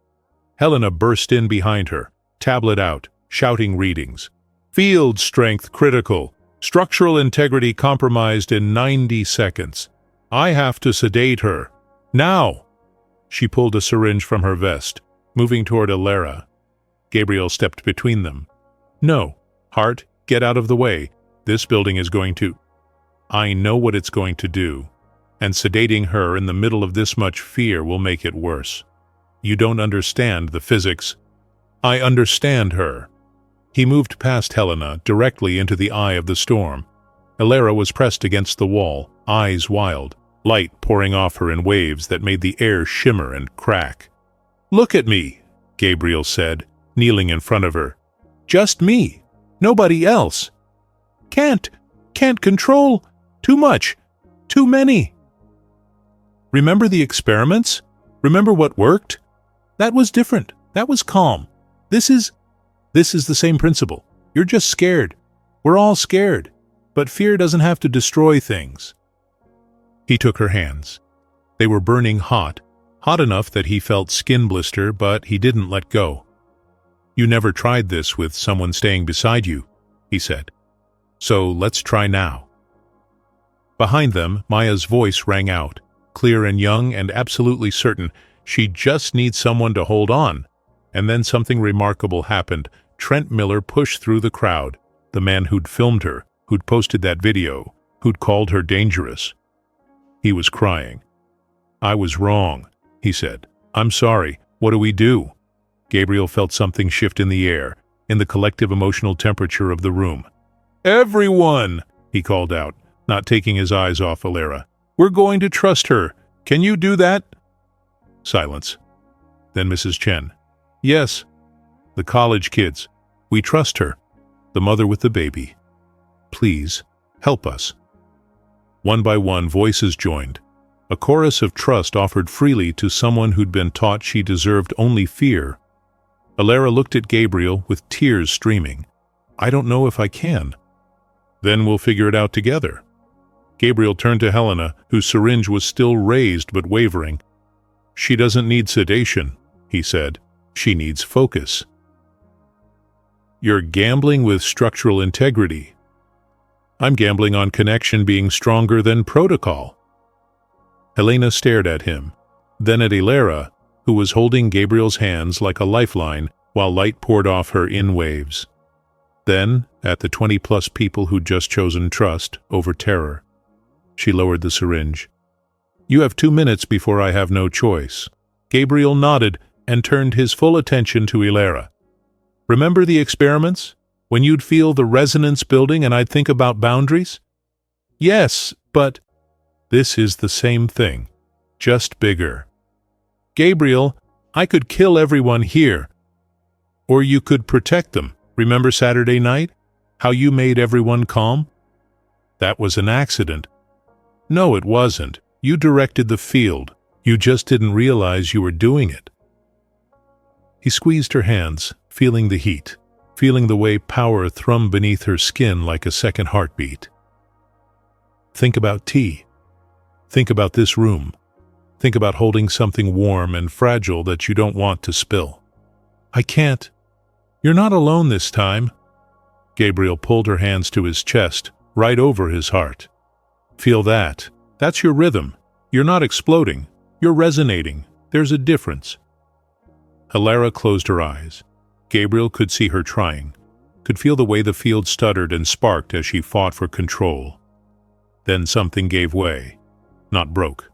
Helena burst in behind her, tablet out, shouting readings. "Field strength critical. Structural integrity compromised in 90 seconds. I have to sedate her. Now!" She pulled a syringe from her vest, moving toward Alera. Gabriel stepped between them. "No. Hart, get out of the way. This building is going to—" "I know what it's going to do, and sedating her in the middle of this much fear will make it worse. You don't understand the physics." "I understand her." He moved past Helena, directly into the eye of the storm. Alera was pressed against the wall, eyes wild, light pouring off her in waves that made the air shimmer and crack. "Look at me," Gabriel said, kneeling in front of her. "Just me. Nobody else. Can't control. Too much. Too many. Remember the experiments? Remember what worked? That was different. That was calm. This is the same principle. You're just scared. We're all scared. But fear doesn't have to destroy things." He took her hands. They were burning hot enough that he felt skin blister, but he didn't let go. "You never tried this with someone staying beside you," he said. "So let's try now." Behind them, Maya's voice rang out, clear and young and absolutely certain. She just needs someone to hold on. And then something remarkable happened. Trent Miller pushed through the crowd, the man who'd filmed her, who'd posted that video, who'd called her dangerous. He was crying. "I was wrong," he said. "I'm sorry. What do we do?" Gabriel felt something shift in the air, in the collective emotional temperature of the room. "Everyone!" he called out, not taking his eyes off Alera. "We're going to trust her. Can you do that?" Silence. Then Mrs. Chen. "Yes. The college kids. We trust her. The mother with the baby. Please, help us." One by one, voices joined. A chorus of trust offered freely to someone who'd been taught she deserved only fear. Alera looked at Gabriel with tears streaming. "I don't know if I can." "Then we'll figure it out together." Gabriel turned to Helena, whose syringe was still raised but wavering. "She doesn't need sedation," he said. "She needs focus." "You're gambling with structural integrity." "I'm gambling on connection being stronger than protocol." Helena stared at him, then at Alera, who was holding Gabriel's hands like a lifeline while light poured off her in waves. Then at the 20-plus people who'd just chosen trust over terror. She lowered the syringe. "You have 2 minutes before I have no choice." Gabriel nodded and turned his full attention to Alera. "Remember the experiments? When you'd feel the resonance building and I'd think about boundaries?" "Yes, but—" "This is the same thing, just bigger. Gabriel, I could kill everyone here. Or you could protect them. Remember Saturday night? How you made everyone calm? That was an accident. No, it wasn't. You directed the field. You just didn't realize you were doing it. He squeezed her hands, feeling the heat, feeling the way power thrummed beneath her skin like a second heartbeat. Think about tea. Think about this room. Think about holding something warm and fragile that you don't want to spill. I can't. You're not alone this time. Gabriel pulled her hands to his chest, right over his heart. Feel that. That's your rhythm. You're not exploding. You're resonating. There's a difference. Hilara closed her eyes. Gabriel could see her trying, could feel the way the field stuttered and sparked as she fought for control. Then something gave way. Not broke.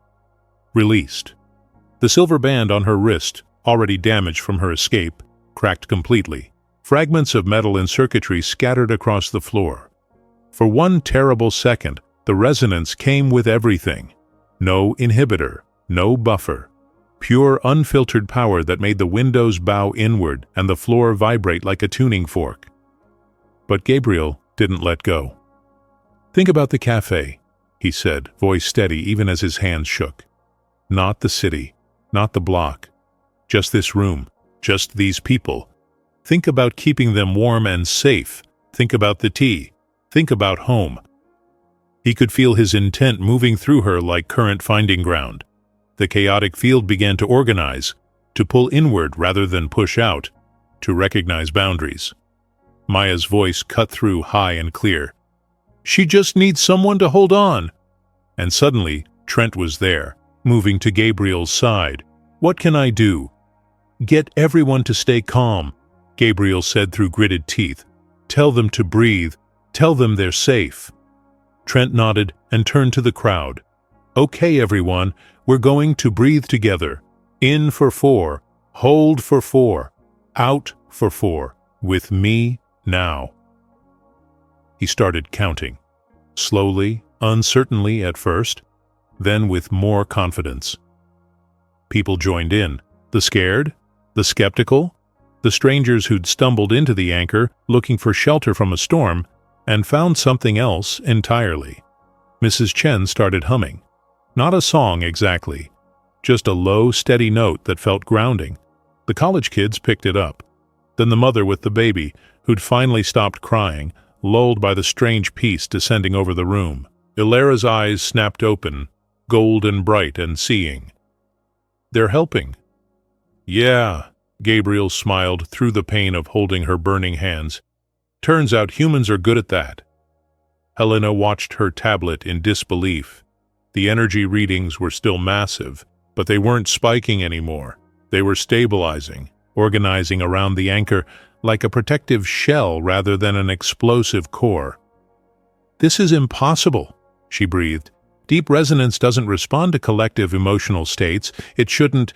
Released. The silver band on her wrist, already damaged from her escape, cracked completely. Fragments of metal and circuitry scattered across the floor. For one terrible second, the resonance came with everything. No inhibitor, no buffer. Pure, unfiltered power that made the windows bow inward and the floor vibrate like a tuning fork. But Gabriel didn't let go. Think about the cafe, he said, voice steady even as his hands shook. Not the city, not the block. Just this room, just these people. Think about keeping them warm and safe. Think about the tea. Think about home. He could feel his intent moving through her like current finding ground. The chaotic field began to organize, to pull inward rather than push out, to recognize boundaries. Maya's voice cut through high and clear. She just needs someone to hold on. And suddenly, Trent was there, moving to Gabriel's side. What can I do? Get everyone to stay calm, Gabriel said through gritted teeth. Tell them to breathe. Tell them they're safe. Trent nodded and turned to the crowd. Okay, everyone, we're going to breathe together. In for 4, hold for 4, out for 4, with me now. He started counting, slowly, uncertainly at first, then with more confidence. People joined in, the scared, the skeptical, the strangers who'd stumbled into the anchor looking for shelter from a storm and found something else entirely. Mrs. Chen started humming. Not a song exactly, just a low, steady note that felt grounding. The college kids picked it up. Then the mother with the baby, who'd finally stopped crying, lulled by the strange peace descending over the room. Hilara's eyes snapped open, gold and bright and seeing. They're helping. Yeah, Gabriel smiled through the pain of holding her burning hands. Turns out humans are good at that. Helena watched her tablet in disbelief. The energy readings were still massive, but they weren't spiking anymore. They were stabilizing, organizing around the anchor like a protective shell rather than an explosive core. This is impossible, she breathed. Deep resonance doesn't respond to collective emotional states. It shouldn't,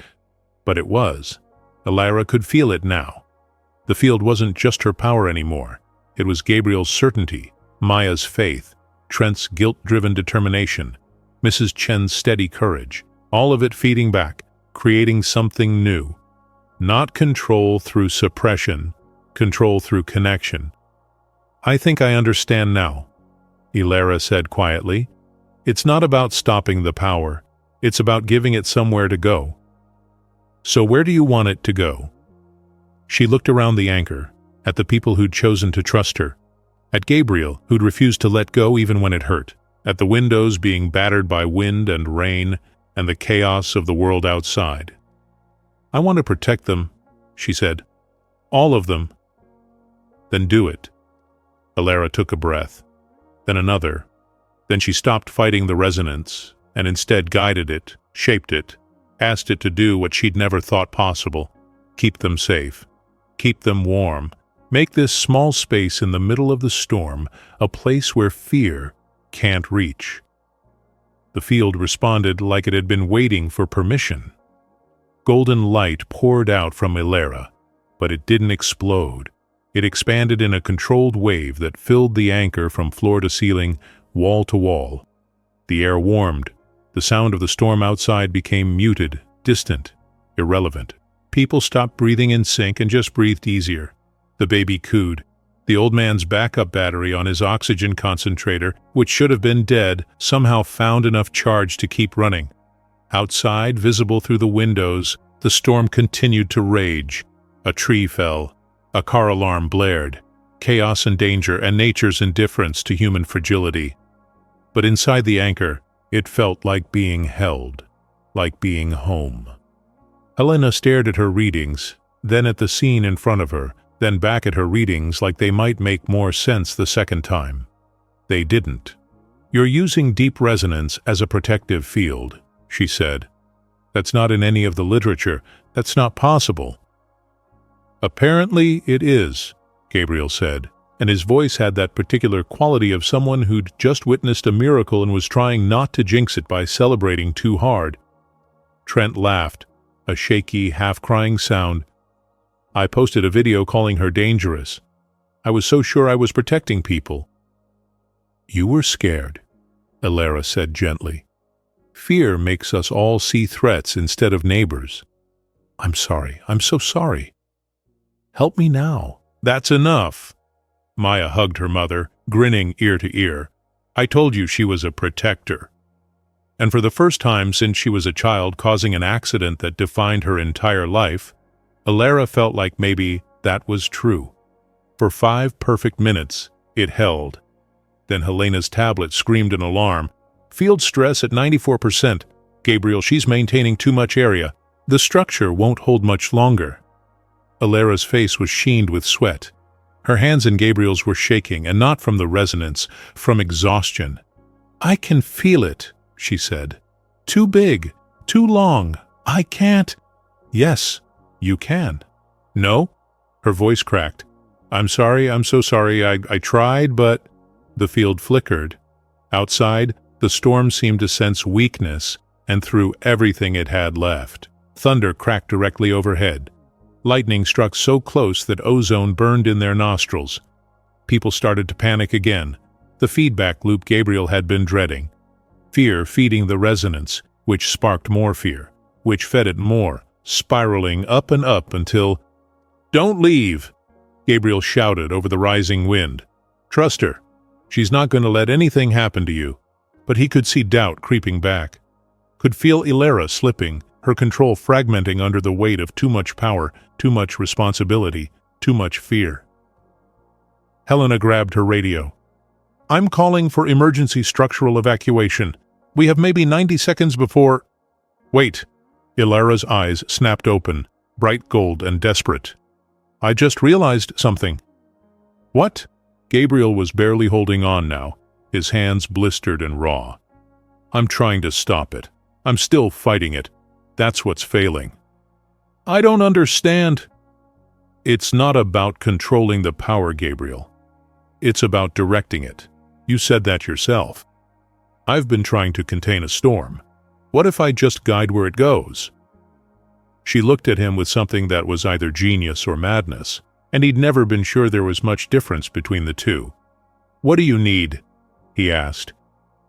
but it was. Hilara could feel it now. The field wasn't just her power anymore. It was Gabriel's certainty, Maya's faith, Trent's guilt-driven determination, Mrs. Chen's steady courage, all of it feeding back, creating something new. Not control through suppression, control through connection. I think I understand now, Hilara said quietly. It's not about stopping the power. It's about giving it somewhere to go. So where do you want it to go? She looked around the anchor, at the people who'd chosen to trust her, at Gabriel, who'd refused to let go even when it hurt, at the windows being battered by wind and rain and the chaos of the world outside. I want to protect them, she said. All of them. Then do it. Hilara took a breath, then another. Then she stopped fighting the resonance and instead guided it, shaped it, asked it to do what she'd never thought possible. Keep them safe. Keep them warm. Make this small space in the middle of the storm a place where fear can't reach. The field responded like it had been waiting for permission. Golden light poured out from Hilara, but it didn't explode. It expanded in a controlled wave that filled the anchor from floor to ceiling, wall to wall. The air warmed. The sound of the storm outside became muted, distant, irrelevant. People stopped breathing in sync and just breathed easier. The baby cooed. The old man's backup battery on his oxygen concentrator, which should have been dead, somehow found enough charge to keep running. Outside, visible through the windows, the storm continued to rage. A tree fell. A car alarm blared. Chaos and danger and nature's indifference to human fragility. But inside the anchor, it felt like being held, like being home. Helena stared at her readings, then at the scene in front of her, then back at her readings like they might make more sense the second time. They didn't. "You're using deep resonance as a protective field," she said. "That's not in any of the literature. That's not possible." "Apparently it is," Gabriel said, and his voice had that particular quality of someone who'd just witnessed a miracle and was trying not to jinx it by celebrating too hard. Trent laughed, a shaky, half-crying sound. "I posted a video calling her dangerous. I was so sure I was protecting people." "You were scared," Elara said gently. "Fear makes us all see threats instead of neighbors." "I'm sorry. I'm so sorry." "Help me now." "That's enough." Maya hugged her mother, grinning ear to ear. "I told you she was a protector." And for the first time since she was a child causing an accident that defined her entire life, Elara felt like maybe that was true. For 5 perfect minutes, it held. Then Helena's tablet screamed an alarm. "Field stress at 94%. Gabriel, she's maintaining too much area. The structure won't hold much longer." Elara's face was sheened with sweat. Her hands and Gabriel's were shaking, and not from the resonance, from exhaustion. "I can feel it," she said. "Too big, too long. I can't." "Yes, you can." "No?" Her voice cracked. "I'm sorry, I'm so sorry. I tried, but—" The field flickered. Outside, the storm seemed to sense weakness and threw everything it had left. Thunder cracked directly overhead. Lightning struck so close that ozone burned in their nostrils. People started to panic again. The feedback loop Gabriel had been dreading. Fear feeding the resonance, which sparked more fear, which fed it more, spiraling up and up until— "Don't leave!" Gabriel shouted over the rising wind. "Trust her. She's not going to let anything happen to you." But he could see doubt creeping back. Could feel Elara slipping, her control fragmenting under the weight of too much power, too much responsibility, too much fear. Helena grabbed her radio. "I'm calling for emergency structural evacuation. We have maybe 90 seconds before—" "Wait!" Elara's eyes snapped open, bright gold and desperate. "I just realized something." "What?" Gabriel was barely holding on now, his hands blistered and raw. "I'm trying to stop it. I'm still fighting it. That's what's failing." "I don't understand." "It's not about controlling the power, Gabriel. It's about directing it. You said that yourself. I've been trying to contain a storm. What if I just guide where it goes?" She looked at him with something that was either genius or madness, and he'd never been sure there was much difference between the two. "What do you need?" he asked.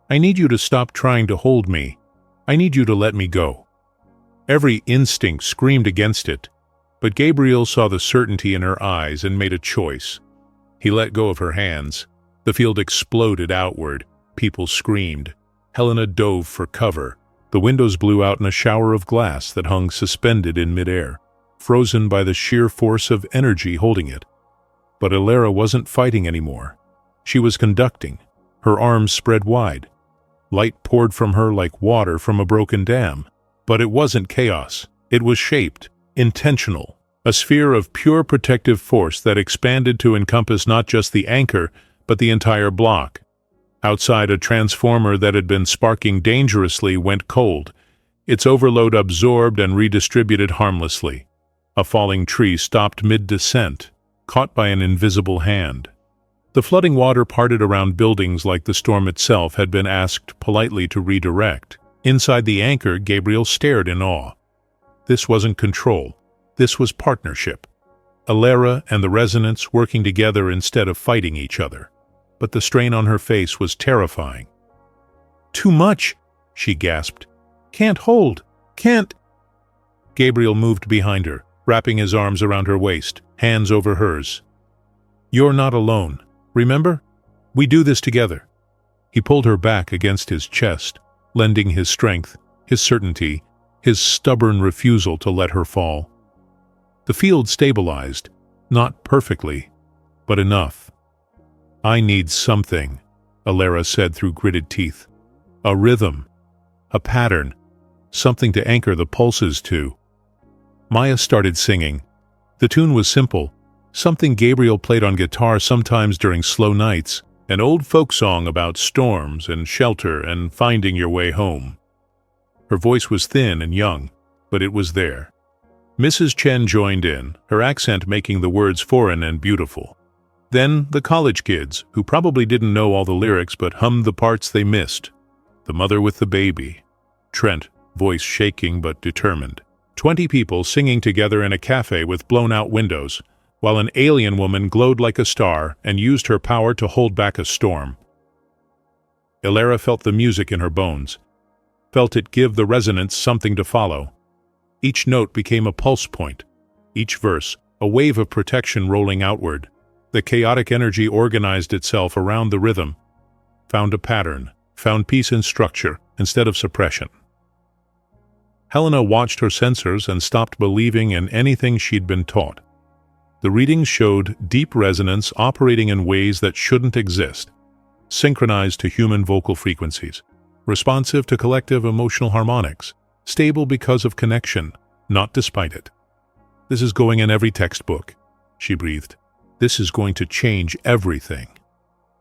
"I need you to stop trying to hold me. I need you to let me go." Every instinct screamed against it, but Gabriel saw the certainty in her eyes and made a choice. He let go of her hands. The field exploded outward. People screamed. Helena dove for cover. The windows blew out in a shower of glass that hung suspended in midair, frozen by the sheer force of energy holding it. But Elara wasn't fighting anymore. She was conducting, her arms spread wide. Light poured from her like water from a broken dam. But it wasn't chaos. It was shaped, intentional, a sphere of pure protective force that expanded to encompass not just the anchor, but the entire block. Outside, a transformer that had been sparking dangerously went cold, its overload absorbed and redistributed harmlessly. A falling tree stopped mid-descent, caught by an invisible hand. The flooding water parted around buildings like the storm itself had been asked politely to redirect. Inside the anchor, Gabriel stared in awe. This wasn't control. This was partnership. Elara and the resonance working together instead of fighting each other. But the strain on her face was terrifying. "Too much," she gasped. "Can't hold. Can't—" Gabriel moved behind her, wrapping his arms around her waist, hands over hers. You're not alone. Remember? We do this together." He pulled her back against his chest, lending his strength, his certainty, his stubborn refusal to let her fall. The field stabilized, not perfectly, but enough. "I need something," Alara said through gritted teeth. "A rhythm, a pattern, something to anchor the pulses to." Maya started singing. The tune was simple, something Gabriel played on guitar sometimes during slow nights, an old folk song about storms and shelter and finding your way home. Her voice was thin and young, but it was there. Mrs. Chen joined in, her accent making the words foreign and beautiful. Then the college kids, who probably didn't know all the lyrics but hummed the parts they missed. The mother with the baby. Trent, voice shaking but determined. 20 people singing together in a cafe with blown-out windows, while an alien woman glowed like a star and used her power to hold back a storm. Alara felt the music in her bones, felt it give the resonance something to follow. Each note became a pulse point, each verse a wave of protection rolling outward. The chaotic energy organized itself around the rhythm, found a pattern, found peace and structure instead of suppression. Helena watched her sensors and stopped believing in anything she'd been taught. The readings showed deep resonance operating in ways that shouldn't exist, synchronized to human vocal frequencies, responsive to collective emotional harmonics, stable because of connection, not despite it. "This is going in every textbook," she breathed. "This is going to change everything."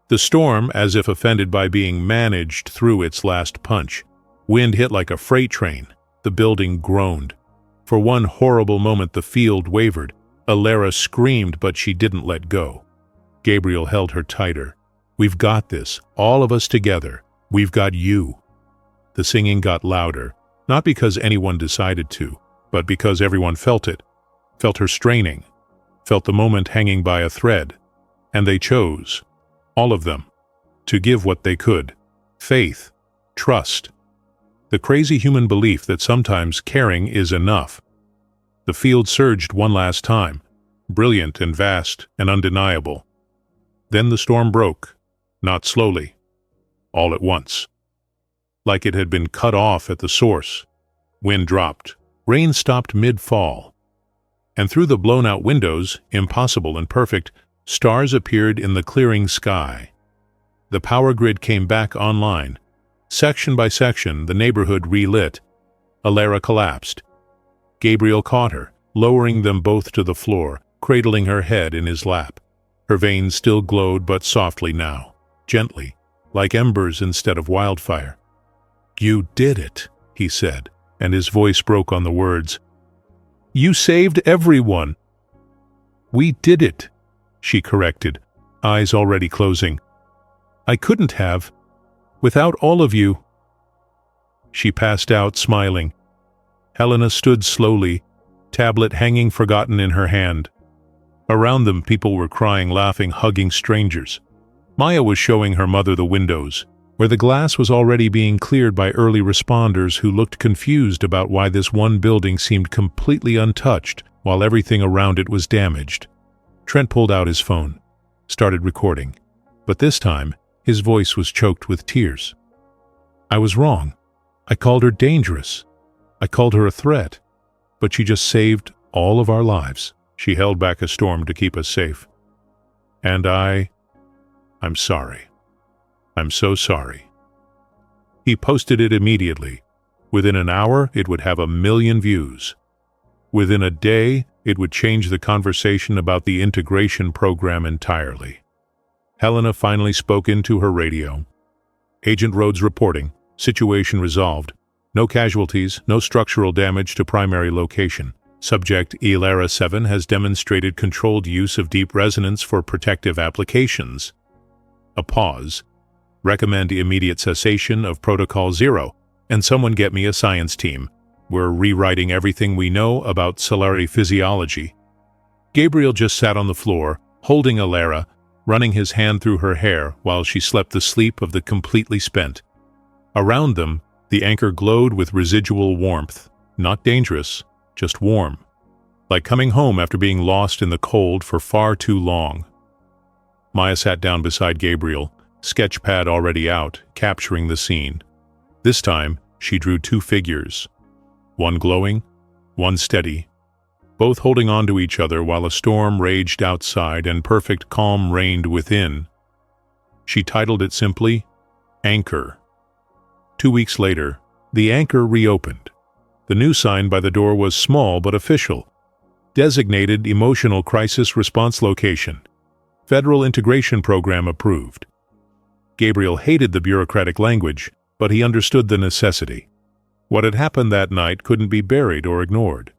The storm, as if offended by being managed through its last punch. Wind hit like a freight train. The building groaned. For one horrible moment the field wavered. Alara screamed, but she didn't let go. Gabriel held her tighter. "We've got this, all of us together. We've got you." The singing got louder, not because anyone decided to, but because everyone felt it, felt her straining, felt the moment hanging by a thread. And they chose, all of them, to give what they could. Faith, trust, the crazy human belief that sometimes caring is enough. The field surged one last time, brilliant and vast and undeniable. Then the storm broke, not slowly, all at once. Like it had been cut off at the source. Wind dropped, rain stopped mid-fall. And through the blown-out windows, impossible and perfect, stars appeared in the clearing sky. The power grid came back online. Section by section, the neighborhood relit. Alara collapsed. Gabriel caught her, lowering them both to the floor, cradling her head in his lap. Her veins still glowed, but softly now, gently, like embers instead of wildfire. "You did it," he said, and his voice broke on the words. "You saved everyone." "We did it," she corrected, eyes already closing. "I couldn't have, without all of you." She passed out, smiling. Helena stood slowly, tablet hanging forgotten in her hand. Around them, people were crying, laughing, hugging strangers. Maya was showing her mother the windows, where the glass was already being cleared by early responders who looked confused about why this one building seemed completely untouched while everything around it was damaged. Trent pulled out his phone, started recording, but this time his voice was choked with tears. "I was wrong. I called her dangerous. I called her a threat, but she just saved all of our lives. She held back a storm to keep us safe. And I'm sorry. I'm so sorry." He posted it immediately. Within an hour, it would have 1 million views. Within a day, it would change the conversation about the integration program entirely. Helena finally spoke into her radio. "Agent Rhodes reporting. Situation resolved. No casualties, no structural damage to primary location. Subject Alara 7 has demonstrated controlled use of deep resonance for protective applications." A pause. "Recommend immediate cessation of Protocol 0, and someone get me a science team. We're rewriting everything we know about Solari physiology." Gabriel just sat on the floor, holding Alara, running his hand through her hair while she slept the sleep of the completely spent. Around them, the anchor glowed with residual warmth, not dangerous, just warm, like coming home after being lost in the cold for far too long. Maya sat down beside Gabriel, sketchpad already out, capturing the scene. This time, she drew two figures. One glowing, one steady, both holding on to each other while a storm raged outside and perfect calm reigned within. She titled it simply, Anchor. 2 weeks later, the anchor reopened. The new sign by the door was small but official. Designated Emotional Crisis Response Location. Federal Integration Program approved. Gabriel hated the bureaucratic language, but he understood the necessity. What had happened that night couldn't be buried or ignored.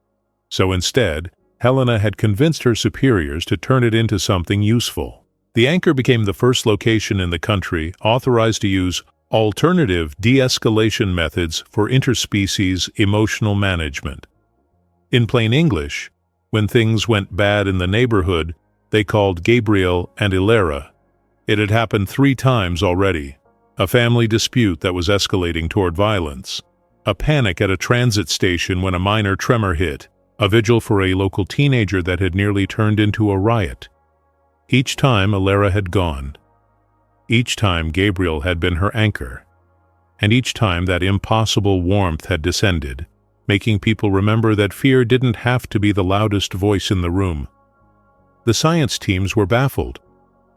So instead, Helena had convinced her superiors to turn it into something useful. The anchor became the first location in the country authorized to use alternative de-escalation methods for interspecies emotional management. In plain English, when things went bad in the neighborhood, they called Gabriel and Ilera. It had happened 3 times already. A family dispute that was escalating toward violence. A panic at a transit station when a minor tremor hit. A vigil for a local teenager that had nearly turned into a riot. Each time Ilera had gone. Each time Gabriel had been her anchor. And each time that impossible warmth had descended, making people remember that fear didn't have to be the loudest voice in the room. The science teams were baffled.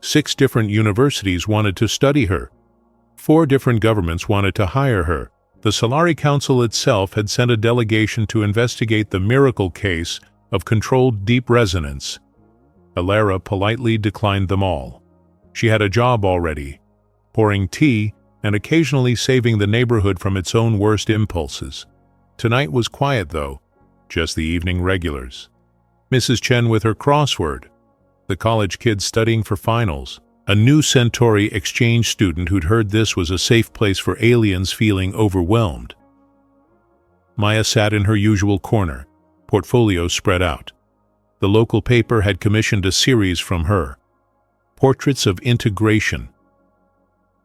6 different universities wanted to study her. 4 different governments wanted to hire her. The Solari Council itself had sent a delegation to investigate the miracle case of controlled deep resonance. Ilera politely declined them all. She had a job already, pouring tea and occasionally saving the neighborhood from its own worst impulses. Tonight was quiet, though, just the evening regulars. Mrs. Chen with her crossword, the college kids studying for finals, a new Centauri exchange student who'd heard this was a safe place for aliens feeling overwhelmed. Maya sat in her usual corner, portfolio spread out. The local paper had commissioned a series from her, Portraits of Integration.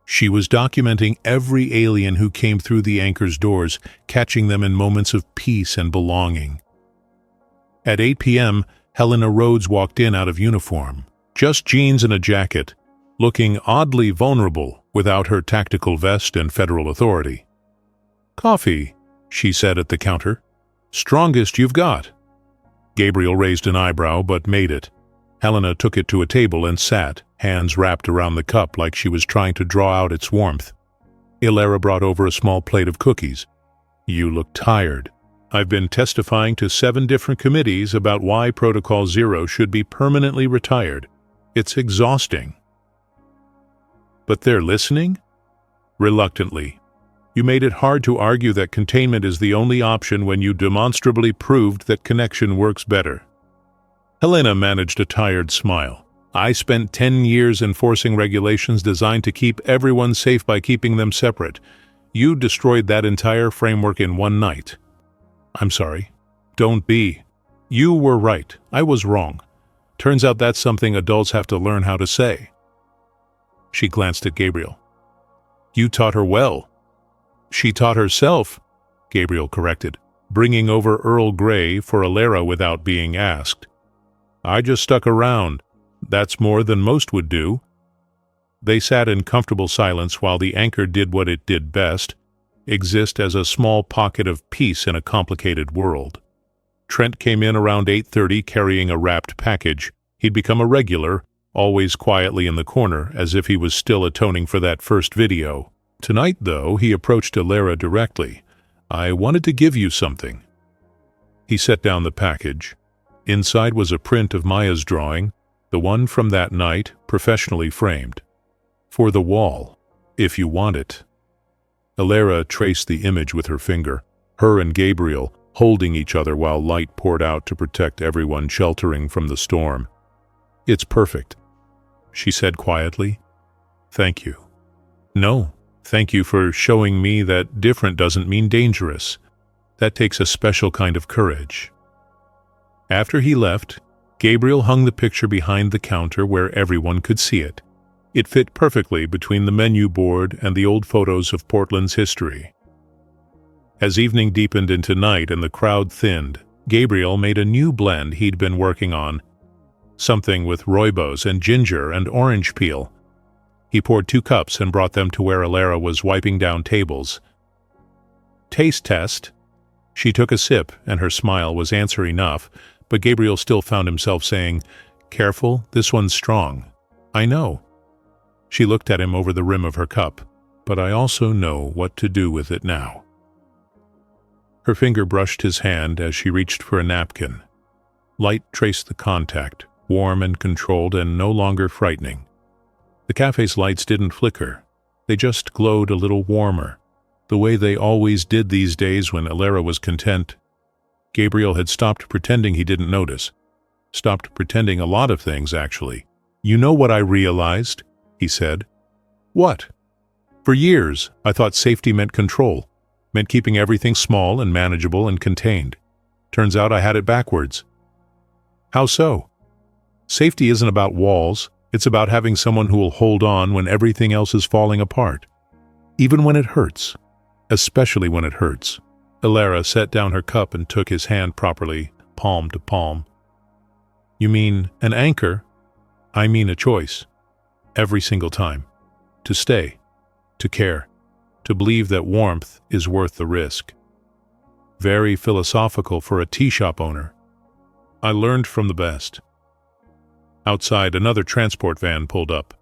She was documenting every alien who came through the anchor's doors, catching them in moments of peace and belonging. At 8 p.m., Helena Rhodes walked in out of uniform, just jeans and a jacket, looking oddly vulnerable without her tactical vest and federal authority. "Coffee," she said at the counter. "Strongest you've got." Gabriel raised an eyebrow but made it. Helena took it to a table and sat, hands wrapped around the cup like she was trying to draw out its warmth. Ilera brought over a small plate of cookies. "You look tired. I've been testifying to 7 different committees about why Protocol Zero should be permanently retired. It's exhausting." "But they're listening?" "Reluctantly. You made it hard to argue that containment is the only option when you demonstrably proved that connection works better." Helena managed a tired smile. "I spent 10 years enforcing regulations designed to keep everyone safe by keeping them separate. You destroyed that entire framework in one night." "I'm sorry." "Don't be. You were right. I was wrong. Turns out that's something adults have to learn how to say." She glanced at Gabriel. "You taught her well." "She taught herself," Gabriel corrected, bringing over Earl Grey for Ilera without being asked. "I just stuck around. That's more than most would do." They sat in comfortable silence while the anchor did what it did best, exist as a small pocket of peace in a complicated world. Trent came in around 8:30 carrying a wrapped package. He'd become a regular, always quietly in the corner, as if he was still atoning for that first video. Tonight, though, he approached Ilera directly. "I wanted to give you something." He set down the package. Inside was a print of Maya's drawing, the one from that night, professionally framed. "For the wall, if you want it." Ilera traced the image with her finger, her and Gabriel holding each other while light poured out to protect everyone sheltering from the storm. "It's perfect," she said quietly. "Thank you." "No, thank you for showing me that different doesn't mean dangerous. That takes a special kind of courage." After he left, Gabriel hung the picture behind the counter where everyone could see it. It fit perfectly between the menu board and the old photos of Portland's history. As evening deepened into night and the crowd thinned, Gabriel made a new blend he'd been working on. something with rooibos and ginger and orange peel. He poured 2 cups and brought them to where Alara was wiping down tables. "Taste test." She took a sip, and her smile was answer enough, but Gabriel still found himself saying, "Careful, this one's strong." "I know." She looked at him over the rim of her cup. "But I also know what to do with it now." Her finger brushed his hand as she reached for a napkin. Light traced the contact, warm and controlled and no longer frightening. The cafe's lights didn't flicker. They just glowed a little warmer, the way they always did these days when Alara was content. Gabriel had stopped pretending he didn't notice. Stopped pretending a lot of things, actually. "You know what I realized?" he said. "What?" "For years, I thought safety meant control, meant keeping everything small and manageable and contained. Turns out I had it backwards." "How so?" "Safety isn't about walls. It's about having someone who will hold on when everything else is falling apart. Even when it hurts. Especially when it hurts." Alara set down her cup and took his hand properly, palm to palm. "You mean an anchor?" "I mean a choice. Every single time. To stay. To care. To believe that warmth is worth the risk." Very philosophical for a tea shop owner. I learned from the best. Outside, another transport van pulled up.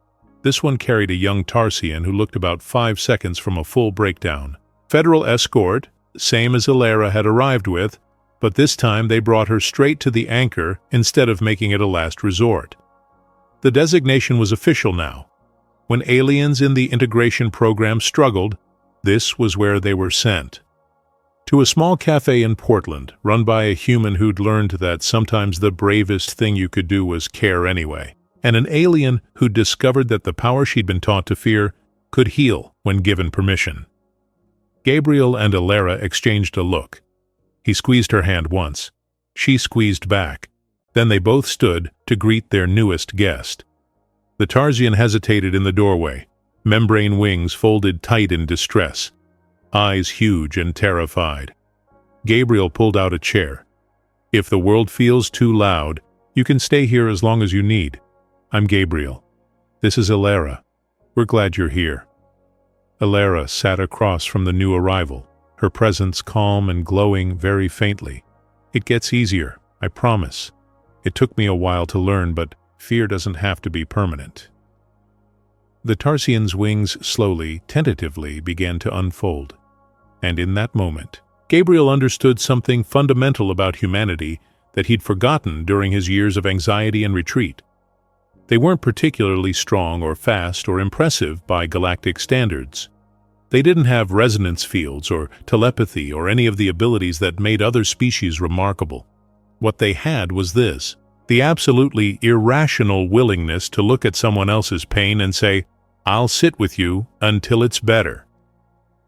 This one carried a young Tarsian who looked about 5 seconds from a full breakdown. Federal escort, same as Alara had arrived with, but this time they brought her straight to the anchor instead of making it a last resort. The designation was official now. When aliens in the integration program struggled, this was where they were sent. To a small cafe in Portland, run by a human who'd learned that sometimes the bravest thing you could do was care anyway, and an alien who'd discovered that the power she'd been taught to fear could heal when given permission. Gabriel and Alara exchanged a look. He squeezed her hand once. She squeezed back. Then they both stood to greet their newest guest. The Tarsian hesitated in the doorway, membrane wings folded tight in distress, eyes huge and terrified. Gabriel pulled out a chair. "If the world feels too loud, you can stay here as long as you need. I'm Gabriel. This is Alara. We're glad you're here." Alara sat across from the new arrival, her presence calm and glowing very faintly. "It gets easier, I promise. It took me a while to learn, but fear doesn't have to be permanent." The Tarsian's wings slowly, tentatively began to unfold. And in that moment, Gabriel understood something fundamental about humanity that he'd forgotten during his years of anxiety and retreat. They weren't particularly strong or fast or impressive by galactic standards. They didn't have resonance fields or telepathy or any of the abilities that made other species remarkable. What they had was this: the absolutely irrational willingness to look at someone else's pain and say, "I'll sit with you until it's better."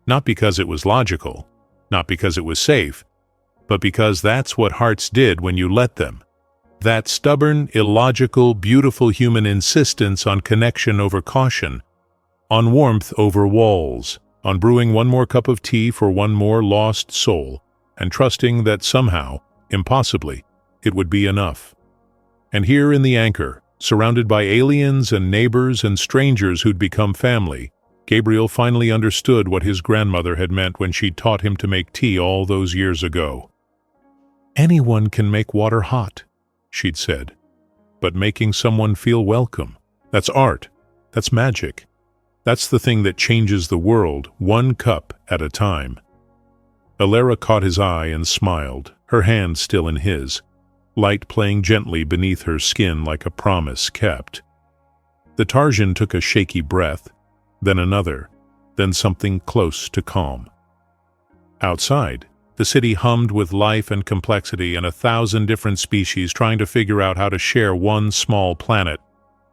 Not because it was logical, not because it was safe, but because that's what hearts did when you let them. That stubborn, illogical, beautiful human insistence on connection over caution, on warmth over walls, on brewing one more cup of tea for one more lost soul, and trusting that somehow, impossibly, it would be enough. And here in the anchor, surrounded by aliens and neighbors and strangers who'd become family, Gabriel finally understood what his grandmother had meant when she taught him to make tea all those years ago. "Anyone can make water hot," she'd said. "But making someone feel welcome, that's art, that's magic. That's the thing that changes the world, one cup at a time." Alara caught his eye and smiled, her hand still in his, light playing gently beneath her skin like a promise kept. The Tarsian took a shaky breath, then another, then something close to calm. Outside, the city hummed with life and complexity and 1,000 different species trying to figure out how to share one small planet.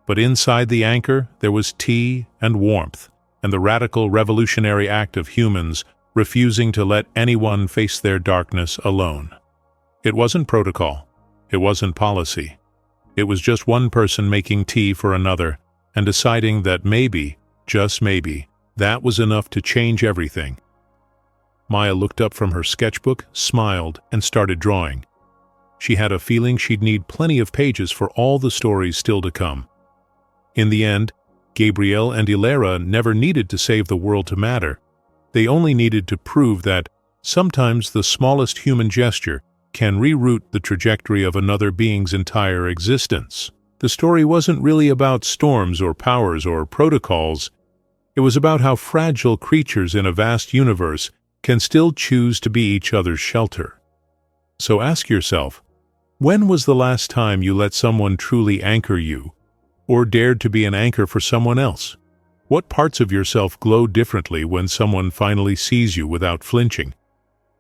But inside the anchor, there was tea and warmth, and the radical revolutionary act of humans refusing to let anyone face their darkness alone. It wasn't protocol. It wasn't policy. It was just one person making tea for another and deciding that maybe, just maybe, that was enough to change everything. Maya looked up from her sketchbook, smiled, and started drawing. she had a feeling she'd need plenty of pages for all the stories still to come. In the end, Gabriel and Ilera never needed to save the world to matter. They only needed to prove that sometimes the smallest human gesture can reroute the trajectory of another being's entire existence. The story wasn't really about storms or powers or protocols. It was about how fragile creatures in a vast universe can still choose to be each other's shelter. So ask yourself, when was the last time you let someone truly anchor you, or dared to be an anchor for someone else? What parts of yourself glow differently when someone finally sees you without flinching?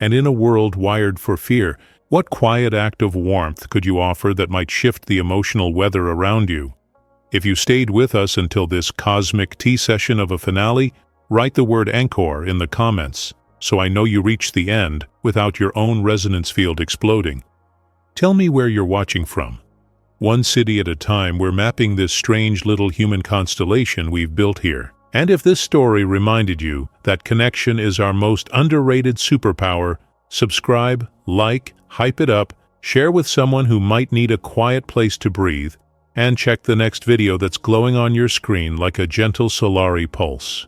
And in a world wired for fear, what quiet act of warmth could you offer that might shift the emotional weather around you? If you stayed with us until this cosmic tea session of a finale, write the word Encore in the comments, so I know you reached the end without your own resonance field exploding. Tell me where you're watching from. One city at a time, we're mapping this strange little human constellation we've built here. And if this story reminded you that connection is our most underrated superpower, subscribe, like, hype it up, share with someone who might need a quiet place to breathe, and check the next video that's glowing on your screen like a gentle Solari pulse.